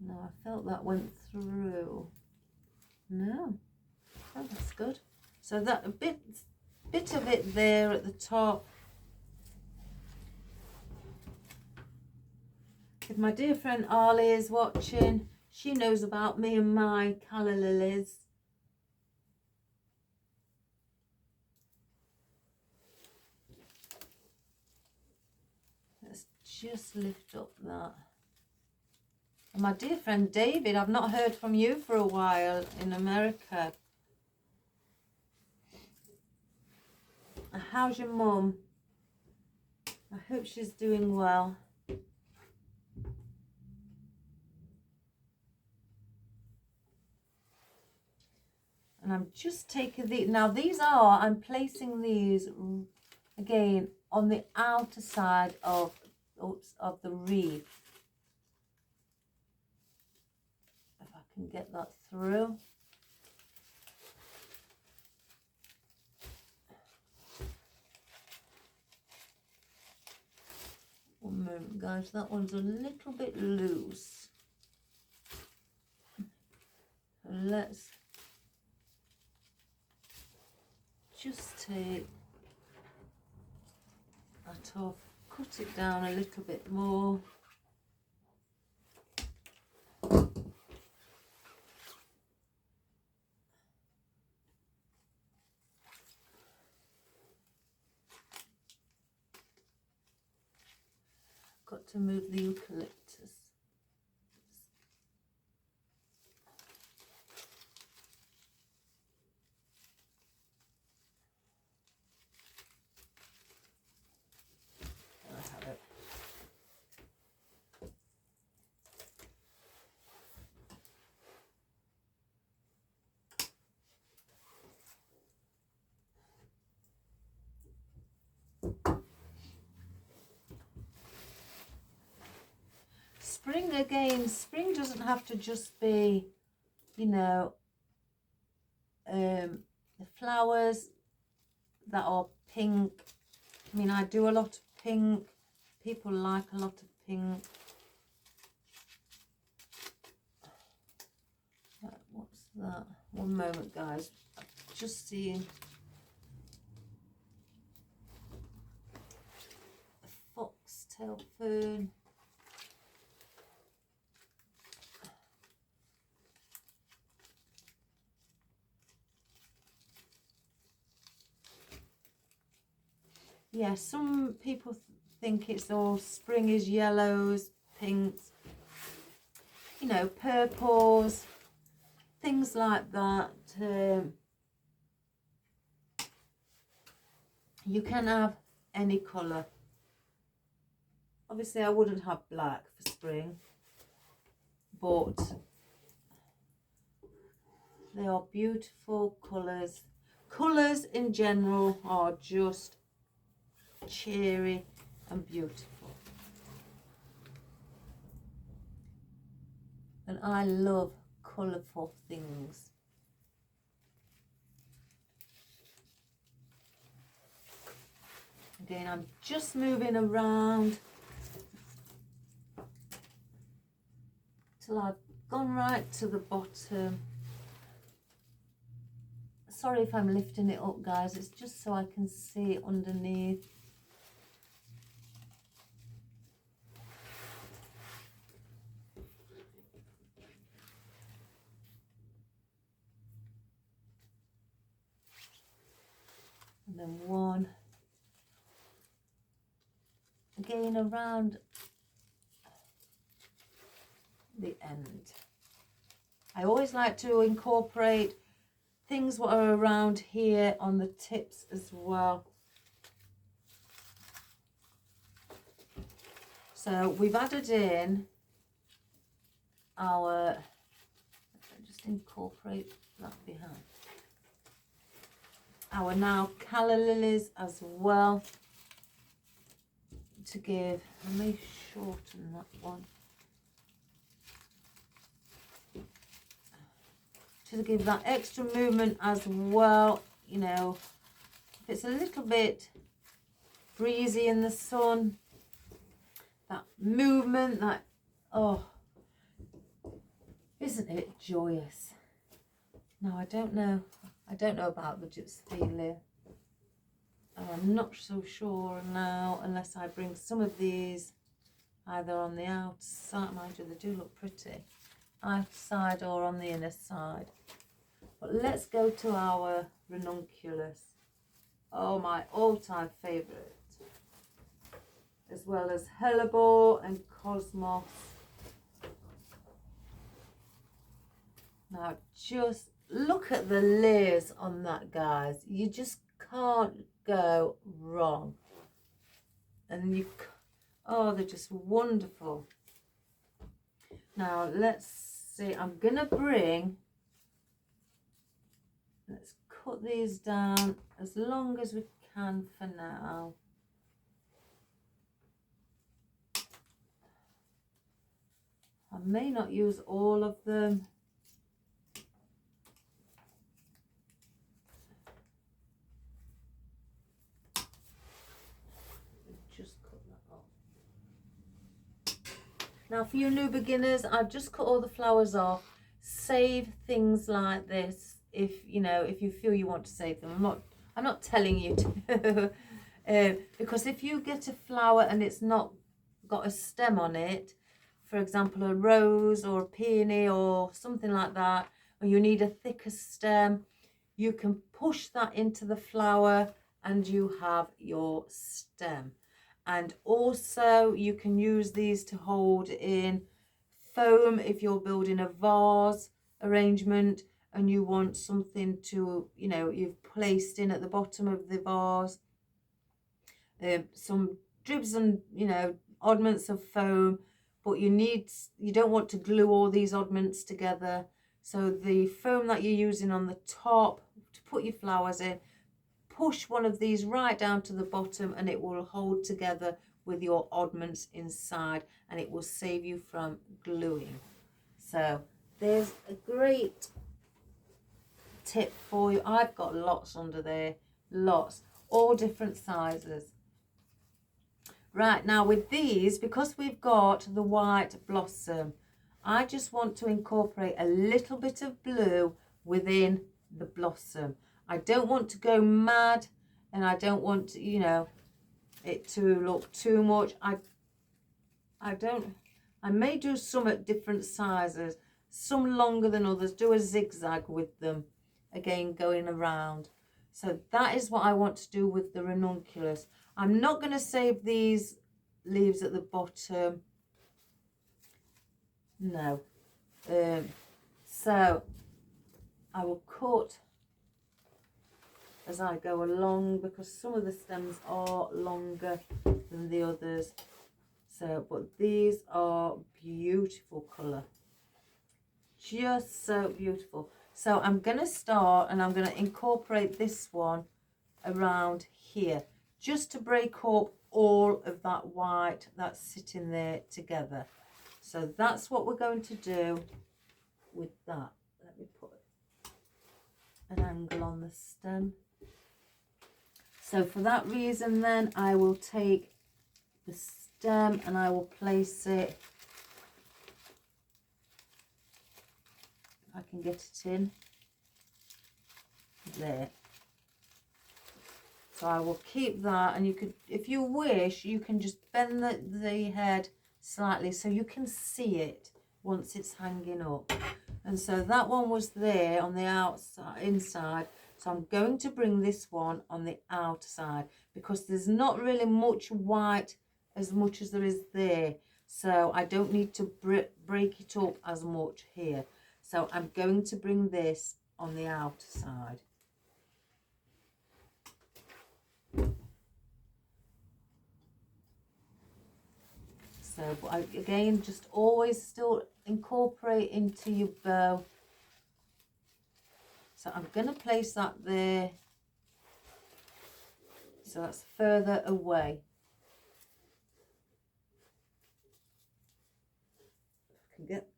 No, I felt that went through. No, oh, that's good. So that a bit of it there at the top. If my dear friend Arlie is watching, she knows about me and my calla lilies. Let's just lift up that. And my dear friend David, I've not heard from you for a while in America. How's your mum? I hope she's doing well. And I'm just taking these, now these are, I'm placing these again on the outer side of the wreath. If I can get that through. One moment guys, that one's a little bit loose. Let's just take that off, cut it down a little bit more. Got to move the eucalyptus. Spring again, spring doesn't have to just be, you know, the flowers that are pink. I mean, I do a lot of pink. People like a lot of pink. What's that? One moment, guys. I'm just seeing a foxtail fern. Yeah, some people think it's all spring is yellows, pinks, you know, purples, things like that. You can have any colour. Obviously, I wouldn't have black for spring, but they are beautiful colours. Colours in general are just cheery and beautiful, and I love colourful things. Again, I'm just moving around till I've gone right to the bottom. Sorry if I'm lifting it up, guys, it's just so I can see it underneath. then one again around the end. I always like to incorporate things that are around here on the tips as well. So we've added in our, just incorporate that behind, our now calla lilies as well, to give, I may shorten that one, to give that extra movement as well. You know, if it's a little bit breezy in the sun, that movement, that, oh, isn't it joyous? Now I don't know about the gypsy. I'm not so sure now, unless I bring some of these either on the outside, mind you, they do look pretty, outside or on the inner side. But let's go to our ranunculus. Oh, my all-time favourite, as well as hellebore and cosmos. Now just look at the layers on that, guys. You just can't go wrong. And you, oh, they're just wonderful. Now let's see, I'm gonna bring, let's cut these down as long as we can for now. I may not use all of them. Just cut that off. Now for you new beginners, I've just cut all the flowers off. Save things like this if you know, if you feel you want to save them. I'm not telling you to because if you get a flower and it's not got a stem on it, for example a rose or a peony or something like that, or you need a thicker stem, you can push that into the flower and you have your stem. And also you can use these to hold in foam if you're building a vase arrangement and you want something to, you know, you've placed in at the bottom of the vase, some dribs and, you know, oddments of foam, but you don't want to glue all these oddments together. So the foam that you're using on the top to put your flowers in, push one of these right down to the bottom and it will hold together with your oddments inside and it will save you from gluing. So there's a great tip for you. I've got lots under there, lots, all different sizes. Right, now with these, because we've got the white blossom, I just want to incorporate a little bit of blue within the blossom. I don't want to go mad and I don't want to, you know, it to look too much. I may do some at different sizes, some longer than others, do a zigzag with them, again going around. So that is what I want to do with the ranunculus. I'm not going to save these leaves at the bottom, no. So I will cut as I go along because some of the stems are longer than the others. So, but these are beautiful colour, just so beautiful. So I'm going to start and I'm going to incorporate this one around here just to break up all of that white that's sitting there together. So that's what we're going to do with that. Let me put an angle on the stem. So for that reason then I will take the stem and I will place it, if I can get it in, there. So I will keep that, and you could, if you wish, you can just bend the head slightly so you can see it once it's hanging up. And so that one was there on the outside, inside, So I'm going to bring this one on the outer side because there's not really much white as much as there is there. So I don't need to break it up as much here. So I'm going to bring this on the outer side. So, but again, just always still incorporate into your bow. So I'm going to place that there. So that's further away. I can get.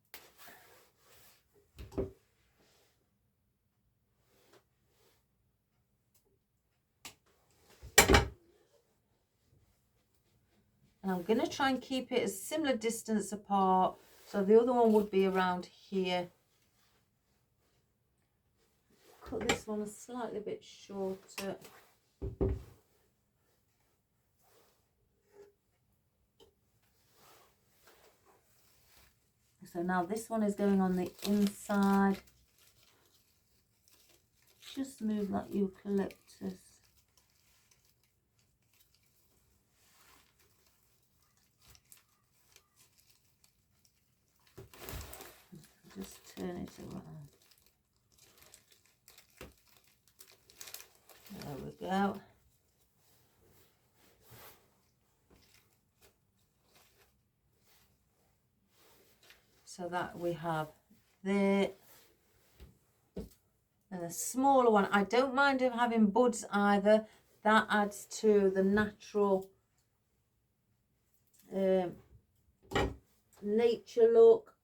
And I'm going to try and keep it a similar distance apart. So the other one would be around here. Cut this one a slightly bit shorter. So now this one is going on the inside. Just move that eucalyptus. Just turn it around. There we go. So that we have there. And a smaller one. I don't mind him having buds either. That adds to the natural nature look.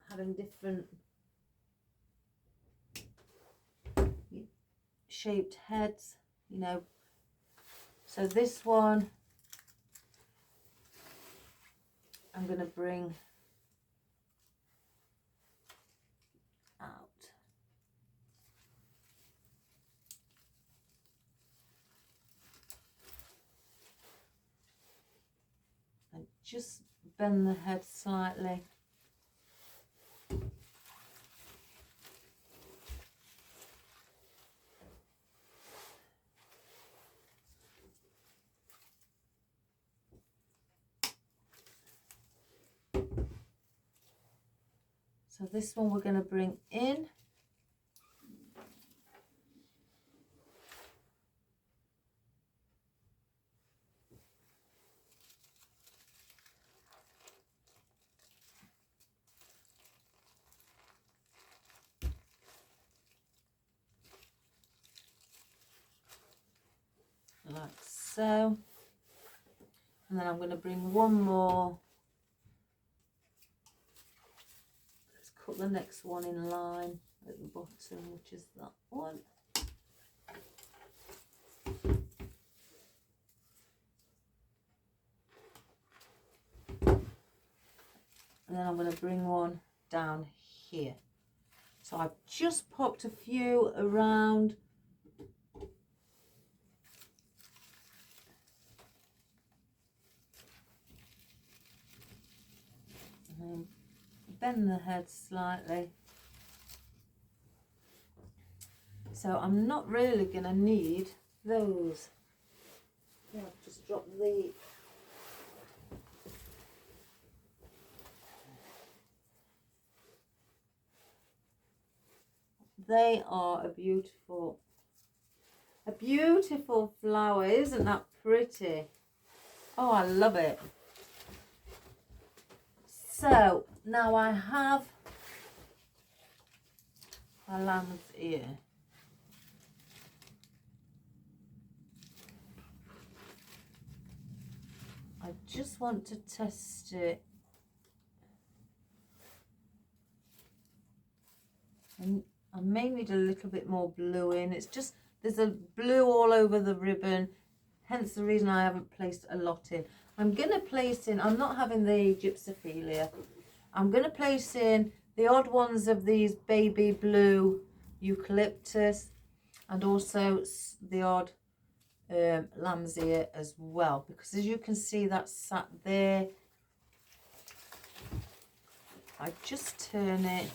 Having different shaped heads, you know. So this one I'm going to bring out. And just bend the head slightly. So this one we're going to bring in. Like so. And then I'm going to bring one more. Let's cut the next one in line at the bottom, which is that one. And then I'm going to bring one down here. So I've just popped a few around. And bend the head slightly. So I'm not really going to need those. Yeah, I've just dropped the... They are a beautiful flower. Isn't that pretty? Oh, I love it. So now I have a lamb's ear. I just want to test it. And I may need a little bit more blue in. It's just, there's a blue all over the ribbon, hence the reason I haven't placed a lot in. I'm going to place in, I'm not having the gypsophilia. I'm going to place in the odd ones of these baby blue eucalyptus and also the odd lamb's ear as well, because as you can see that's sat there. I just turn it.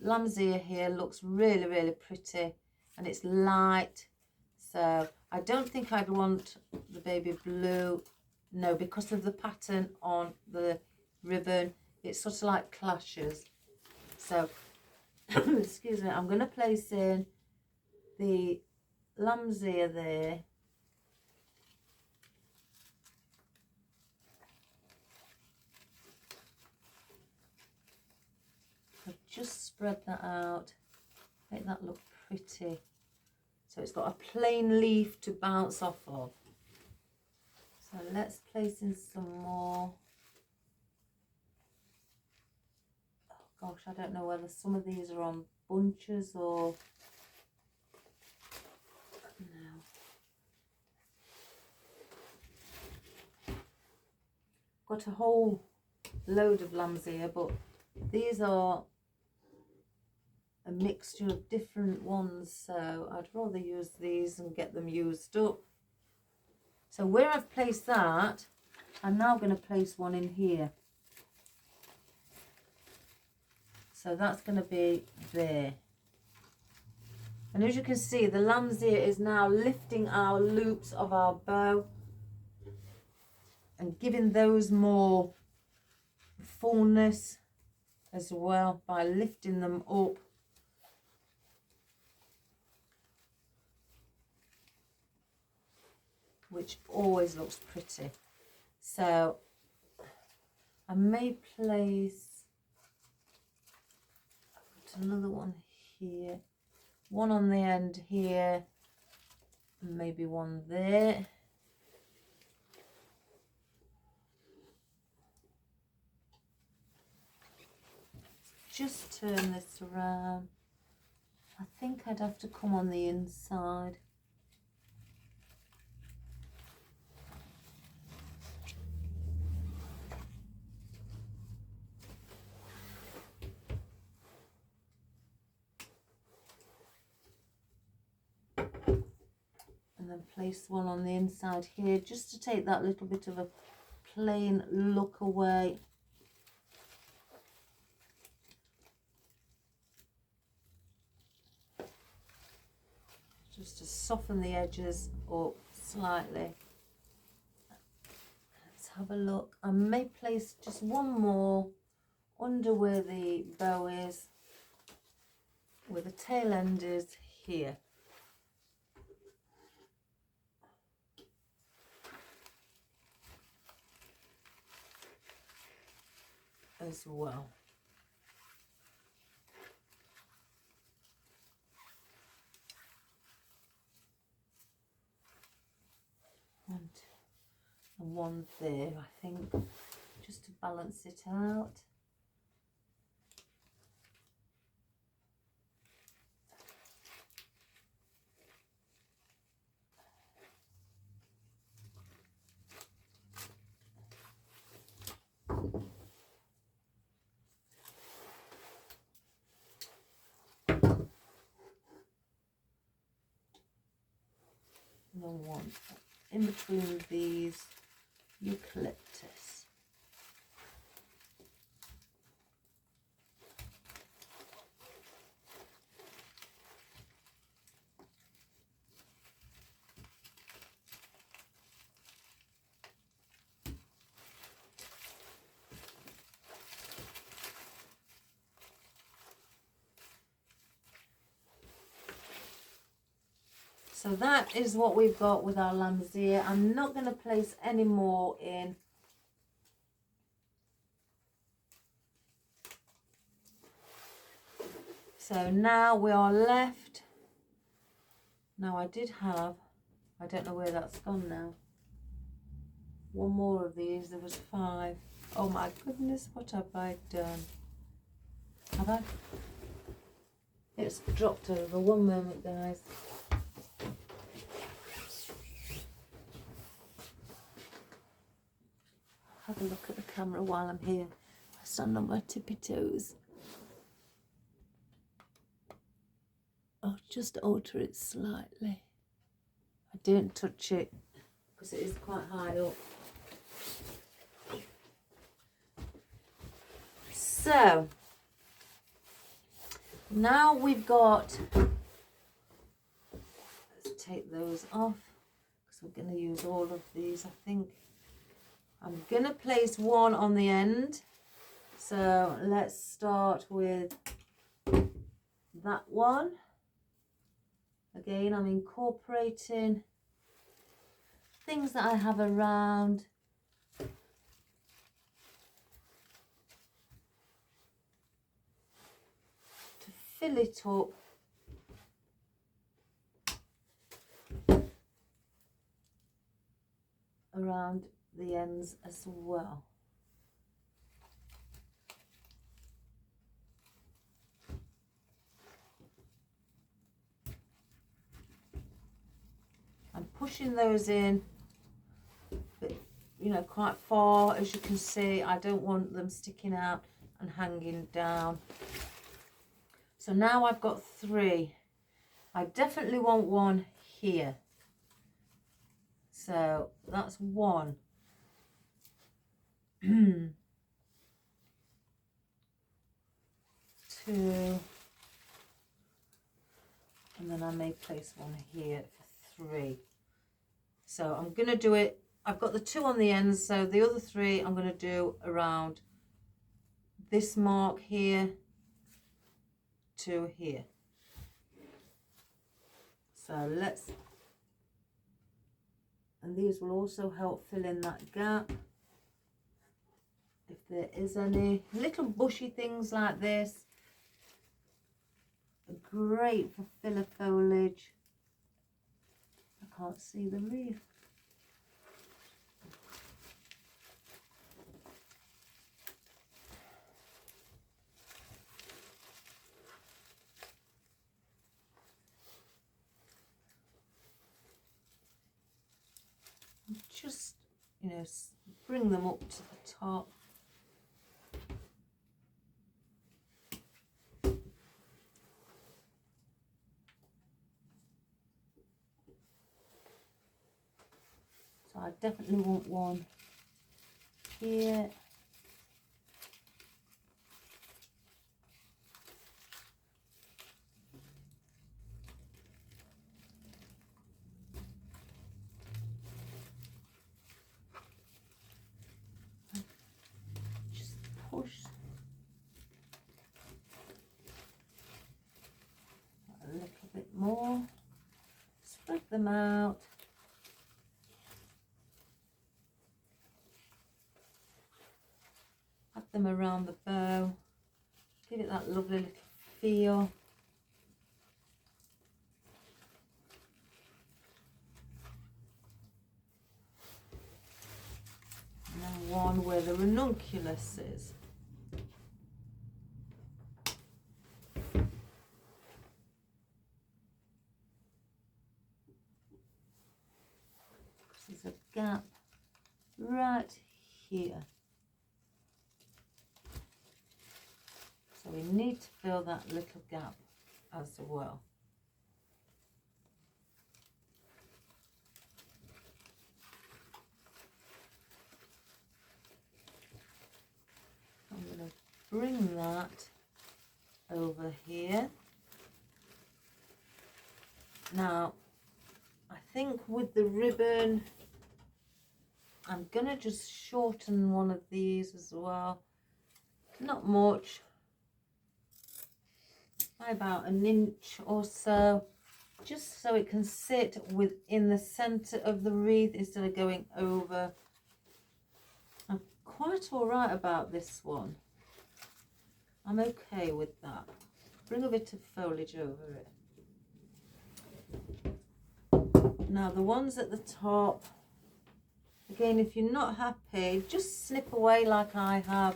lamb's ear here looks really, really pretty, and it's light. So I don't think I'd want the baby blue. No, because of the pattern on the ribbon, it sort of like clashes. So, excuse me, I'm going to place in the lamb's ear there. I'll just spread that out, make that look pretty. So it's got a plain leaf to bounce off of. So let's place in some more. Oh gosh, I don't know whether some of these are on bunches or no. Got a whole load of lamb's ear, but these are a mixture of different ones, so I'd rather use these and get them used up. So where I've placed that, I'm now going to place one in here. So that's going to be there. And as you can see, the lamb's ear is now lifting our loops of our bow and giving those more fullness as well by lifting them up. Which always looks pretty. So I may place another one here, one on the end here, and maybe one there. Just turn this around. I think I'd have to come on the inside. And then place one on the inside here, just to take that little bit of a plain look away. Just to soften the edges up slightly. Let's have a look. I may place just one more under where the bow is, where the tail end is here. As well. And one there, I think, just to balance it out. And then one in between these eucalyptus. So that is what we've got with our lamb's ear. I'm not going to place any more in. So now we are left. Now I did have, I don't know where that's gone now. One more of these, there was 5. Oh my goodness, what have I done? Have I? It's dropped over. One moment, guys. Have a look at the camera while I'm here. I stand on my tippy toes. I'll just alter it slightly. I didn't touch it because it is quite high up. So Now we've got, let's take those off because we're going to use all of these, I think. I'm going to place one on the end. So let's start with that one. Again, I'm incorporating things that I have around. To fill it up. Around the ends as well. I'm pushing those in, but, you know, quite far, as you can see. I don't want them sticking out and hanging down. So now I've got 3. I definitely want one here. So that's 1. 2. And then I may place one here for 3. So I'm going to do it. I've got the 2 on the ends, so the other 3 I'm going to do around this mark here to here. So let's, and these will also help fill in that gap. If there is any little bushy things like this, are great for filler foliage. I can't see the wreath. Just, you know, bring them up to the top. So I definitely want one here. Just push a little bit more. Spread them out. Have them around the bow. Give it that lovely little feel. And then one where the ranunculus is. There's a gap right here. So we need to fill that little gap as well. I'm going to bring that over here. Now, I think with the ribbon, I'm going to just shorten one of these as well. Not much. By about an inch or so. Just so it can sit within the centre of the wreath instead of going over. I'm quite all right about this one. I'm okay with that. Bring a bit of foliage over it. Now the ones at the top, again, if you're not happy, just snip away like I have.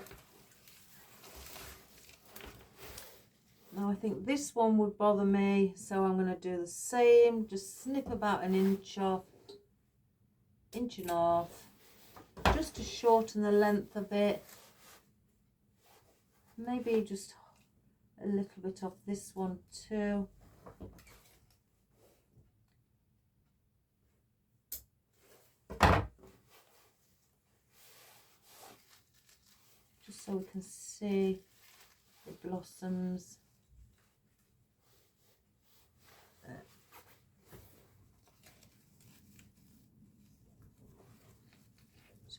Now I think this one would bother me, so I'm going to do the same. Just snip about an inch off, inch and a half, just to shorten the length a bit. Maybe just a little bit off this one too. Just so we can see the blossoms.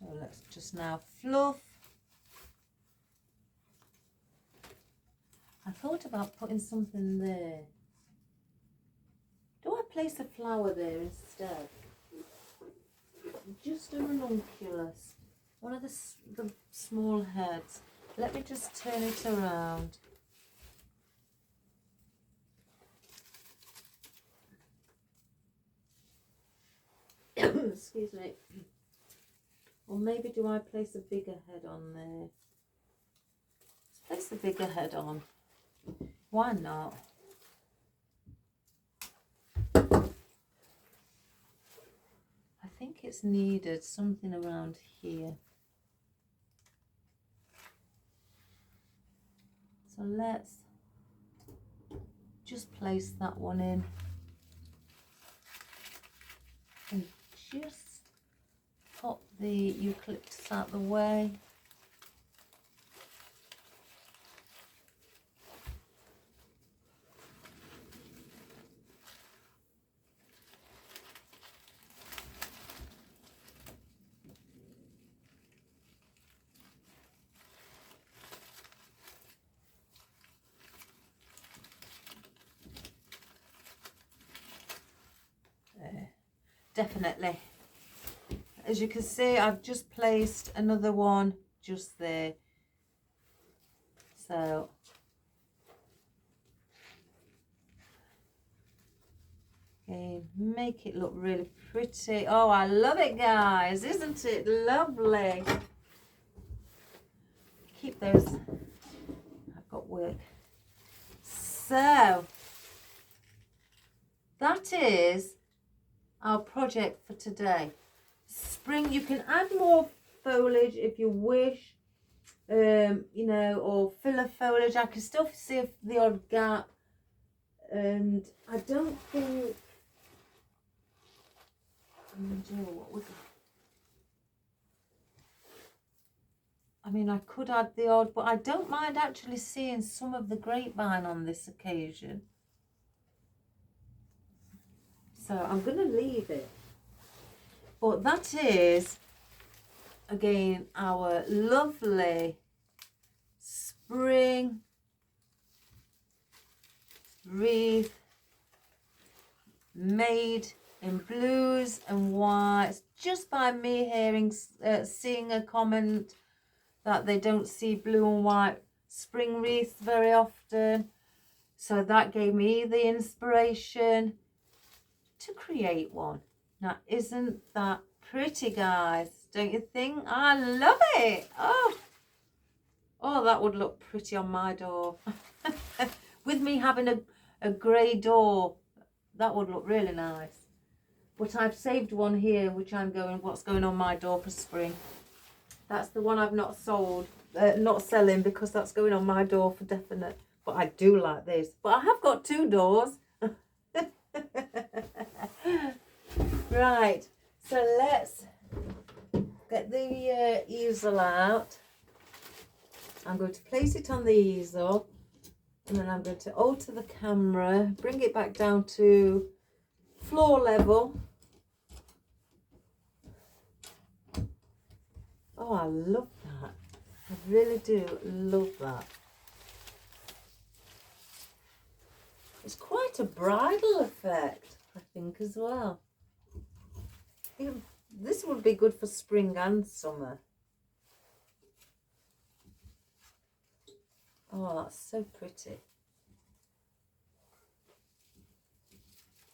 So let's just now fluff. I thought about putting something there. Do I place a flower there instead? Just a ranunculus. One of the small heads. Let me just turn it around. Excuse me. Or maybe do I place a bigger head on there? Let's place the bigger head on. Why not? I think it's needed something around here. So let's just place that one in. And just pop the eucalyptus out the way. Definitely. As you can see, I've just placed another one just there. So again, make it look really pretty. Oh, I love it, guys. Isn't it lovely? Keep those. I've got work. So that is our project for today. Spring, you can add more foliage if you wish, you know, or filler foliage. I can still see the odd gap, and I don't think I'm gonna do what would I mean, I could add the odd, but I don't mind actually seeing some of the grapevine on this occasion. So I'm going to leave it. But that is, again, our lovely spring wreath made in blues and whites, just by me seeing a comment that they don't see blue and white spring wreaths very often. So that gave me the inspiration to create one. Now, isn't that pretty, guys? Don't you think? I love it. Oh, that would look pretty on my door. With me having a grey door, that would look really nice. But I've saved one here, which what's going on my door for spring. That's the one I've not selling, because that's going on my door for definite. But I do like this. But I have got two doors. Right, so let's get the easel out. I'm going to place it on the easel, and then I'm going to alter the camera, bring it back down to floor level. Oh, I love that. I really do love that. It's quite a bridal effect, I think, as well. This would be good for spring and summer. Oh, that's so pretty.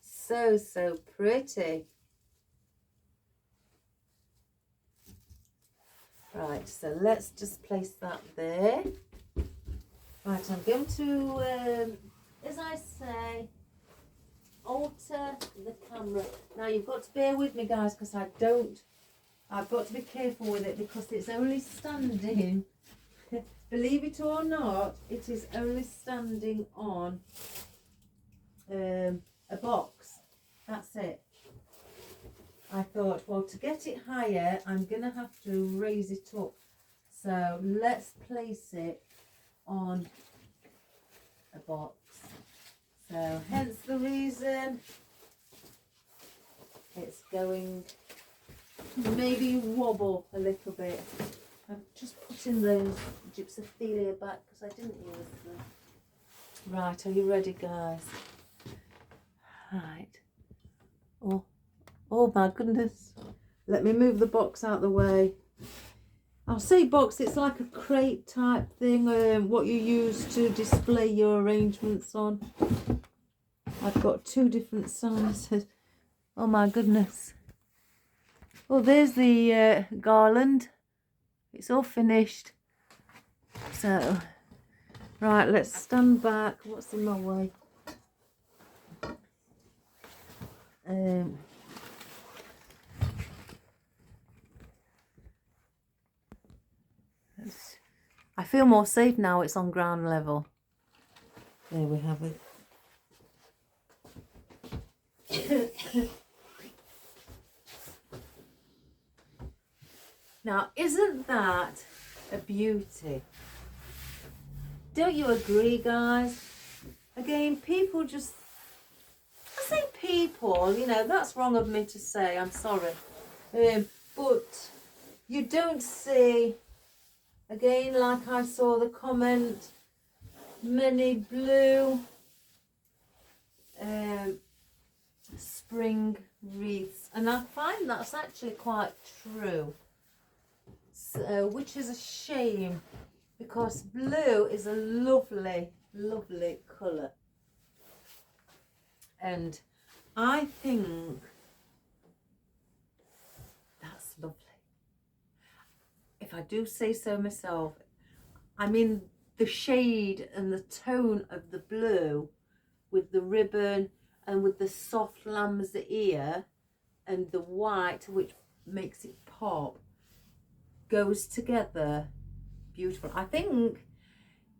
So, so pretty. Right, so let's just place that there. Right, I'm going to, as I say, alter the camera. Now, you've got to bear with me, guys, because I've got to be careful with it, because it's only standing, believe it or not, it is only standing on a box. That's it. I thought, well, to get it higher, I'm going to have to raise it up. So let's place it on a box. So hence the reason it's going maybe wobble a little bit. I'm just putting those gypsophilia back because I didn't use them. Right, are you ready, guys? Right. Oh my goodness. Let me move the box out of the way. I'll say box, it's like a crate type thing, what you use to display your arrangements on. I've got 2 different sizes. Oh my goodness. Oh, there's the garland. It's all finished. So, right, let's stand back. What's in my way? I feel more safe now it's on ground level. There we have it. Now, isn't that a beauty? Don't you agree, guys? Again, people just... I say people, you know, that's wrong of me to say, I'm sorry. But you don't see... Again, like I saw the comment, many blue spring wreaths, and I find that's actually quite true. So, which is a shame because blue is a lovely, lovely colour, and I think that's lovely. If I do say so myself, I mean the shade and the tone of the blue with the ribbon and with the soft lamb's ear and the white, which makes it pop, goes together beautiful. I think,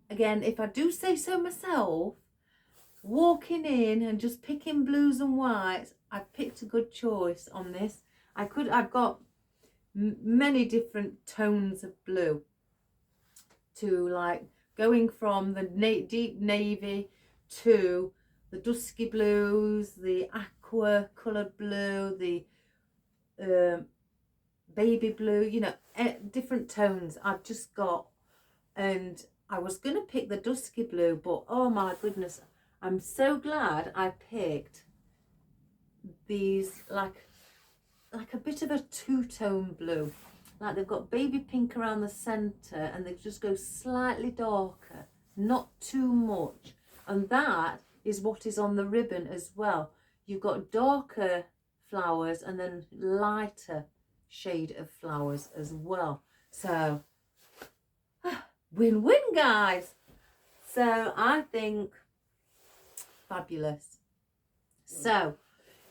again, if I do say so myself, walking in and just picking blues and whites, I've picked a good choice on this. I've got many different tones of blue, to like going from the deep navy to the dusky blues, the aqua coloured blue, the baby blue, you know, different tones I've just got. And I was going to pick the dusky blue, but oh my goodness, I'm so glad I picked these like a bit of a two-tone blue. Like they've got baby pink around the centre and they just go slightly darker, not too much. And that is what is on the ribbon as well. You've got darker flowers and then lighter shade of flowers as well. So, win-win, guys. So I think fabulous. So,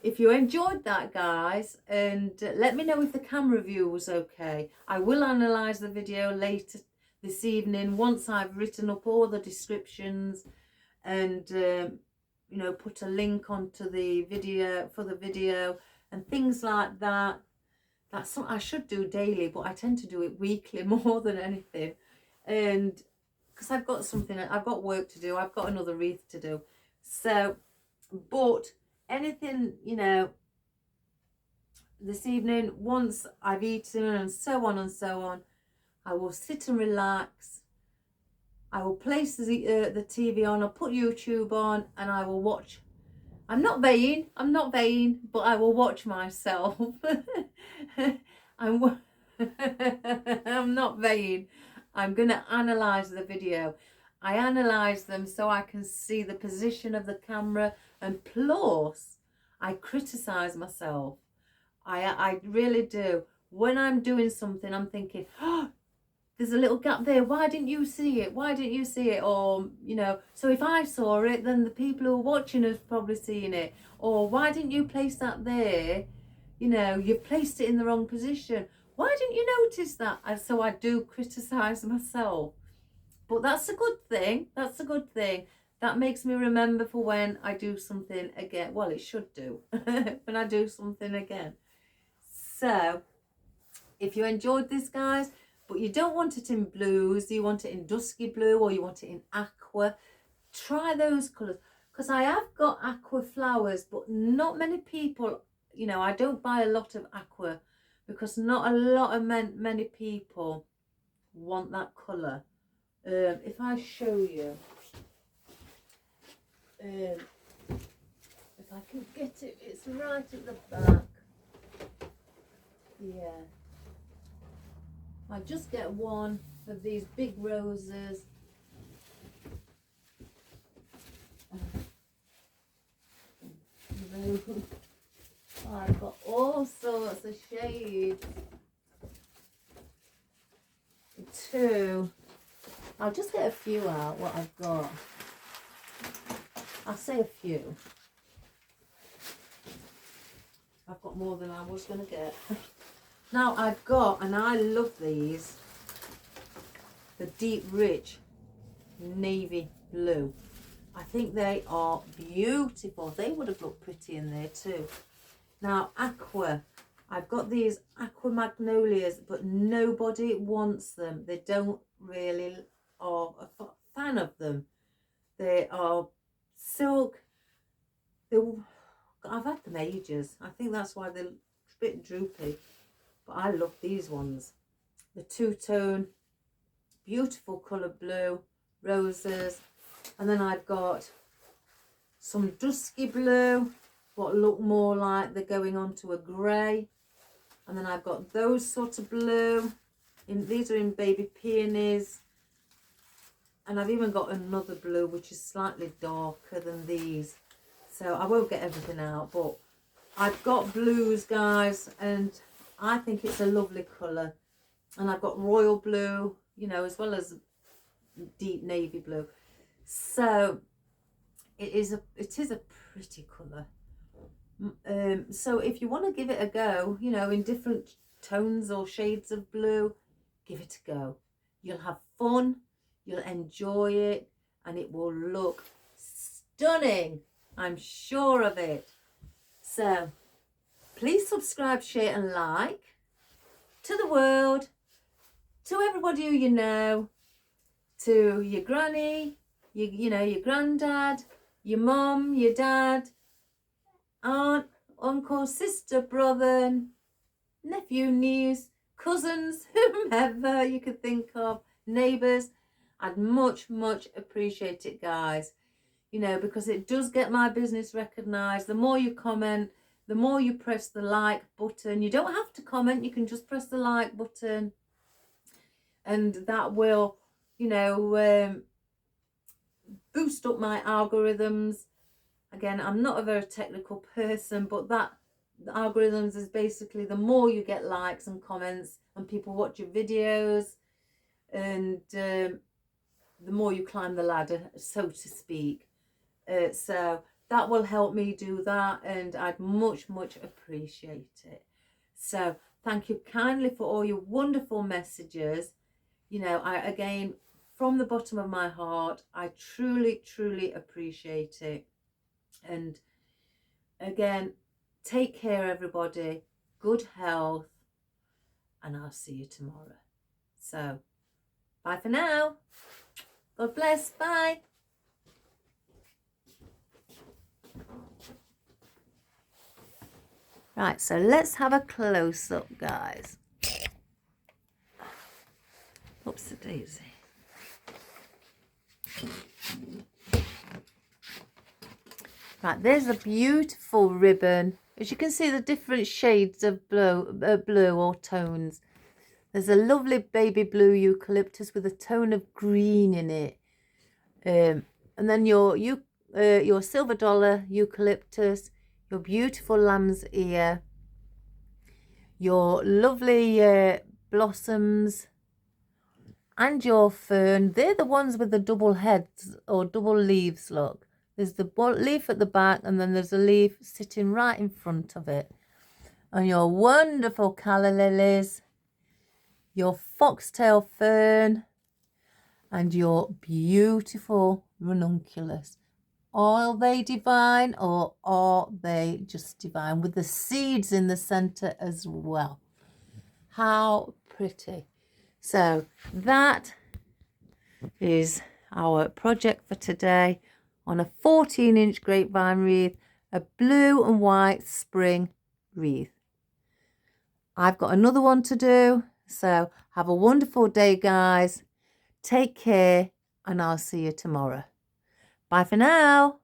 if you enjoyed that, guys, and let me know if the camera view was okay. I will analyse the video later this evening once I've written up all the descriptions and you know, put a link onto the video for the video and things like that. That's something I should do daily, but I tend to do it weekly more than anything, and because I've got work to do, I've got another wreath to do. So, but anything, you know, this evening, once I've eaten and so on, I will sit and relax. I will place the TV on, I'll put YouTube on, and I will watch. I'm not vain, but I will watch myself. I'm not vain. I'm going to analyse the video. I analyse them so I can see the position of the camera, and plus I criticise myself. I really do. When I'm doing something, I'm thinking, oh, there's a little gap there. Why didn't you see it? Why didn't you see it? Or, you know, so if I saw it, then the people who are watching have probably seen it. Or why didn't you place that there? You know, you've placed it in the wrong position. Why didn't you notice that? And so I do criticise myself. But that's a good thing. That's a good thing. That makes me remember for when I do something again. Well, it should do. When I do something again. So, if you enjoyed this, guys, but you don't want it in blues, you want it in dusky blue, or you want it in aqua, try those colours. Because I have got aqua flowers, but not many people, you know, I don't buy a lot of aqua because not a lot of many people want that colour. If I show you, if I can get it, it's right at the back. Yeah, I just get one of these big roses. I've got all sorts of shades. Two. I'll just get a few out, what I've got. I'll say a few. I've got more than I was going to get. Now I've got, and I love these, the deep rich navy blue. I think they are beautiful. They would have looked pretty in there too. Now aqua, I've got these aqua magnolias, but nobody wants them. They don't really are a fan of them. They are silk. I've had them ages. I think that's why they're a bit droopy. But I love these ones. The two-tone, beautiful colour blue, roses. And then I've got some dusky blue, what look more like they're going on to a grey. And then I've got those sort of blue. These are in baby peonies. And I've even got another blue which is slightly darker than these. So I won't get everything out, but I've got blues, guys, and I think it's a lovely colour. And I've got royal blue, you know, as well as deep navy blue. So it is a pretty colour. So if you want to give it a go, you know, in different tones or shades of blue, give it a go. You'll have fun, you'll enjoy it, and it will look stunning. I'm sure of it. So please subscribe, share and like to the world, to everybody who you know, to your granny, you know, your granddad, your mum, your dad, aunt, uncle, sister, brother, nephew, niece, cousins, whomever you could think of, neighbours. I'd much appreciate it, guys. You know, because it does get my business recognised. The more you comment, the more you press the like button. You don't have to comment, you can just press the like button. And that will, you know, boost up my algorithms. Again, I'm not a very technical person, but the algorithms is basically the more you get likes and comments and people watch your videos, and the more you climb the ladder, so to speak. So that will help me do that, and I'd much appreciate it. So thank you kindly for all your wonderful messages. You know, again, from the bottom of my heart, I truly appreciate it. And again, take care, everybody. Good health, and I'll see you tomorrow. So bye for now. God bless. Bye. Right, so let's have a close-up, guys. Oops, a daisy. Right, there's a beautiful ribbon. As you can see, the different shades of blue or tones. There's a lovely baby blue eucalyptus with a tone of green in it. And then your silver dollar eucalyptus, your beautiful lamb's ear, your lovely blossoms, and your fern. They're the ones with the double heads or double leaves, look. There's the leaf at the back, and then there's a leaf sitting right in front of it. And your wonderful calla lilies, your foxtail fern, and your beautiful ranunculus. Are they divine, or are they just divine, with the seeds in the center as well? How pretty. So that is our project for today on a 14-inch grapevine wreath, a blue and white spring wreath. I've got another one to do. So have a wonderful day, guys. Take care, and I'll see you tomorrow. Bye for now.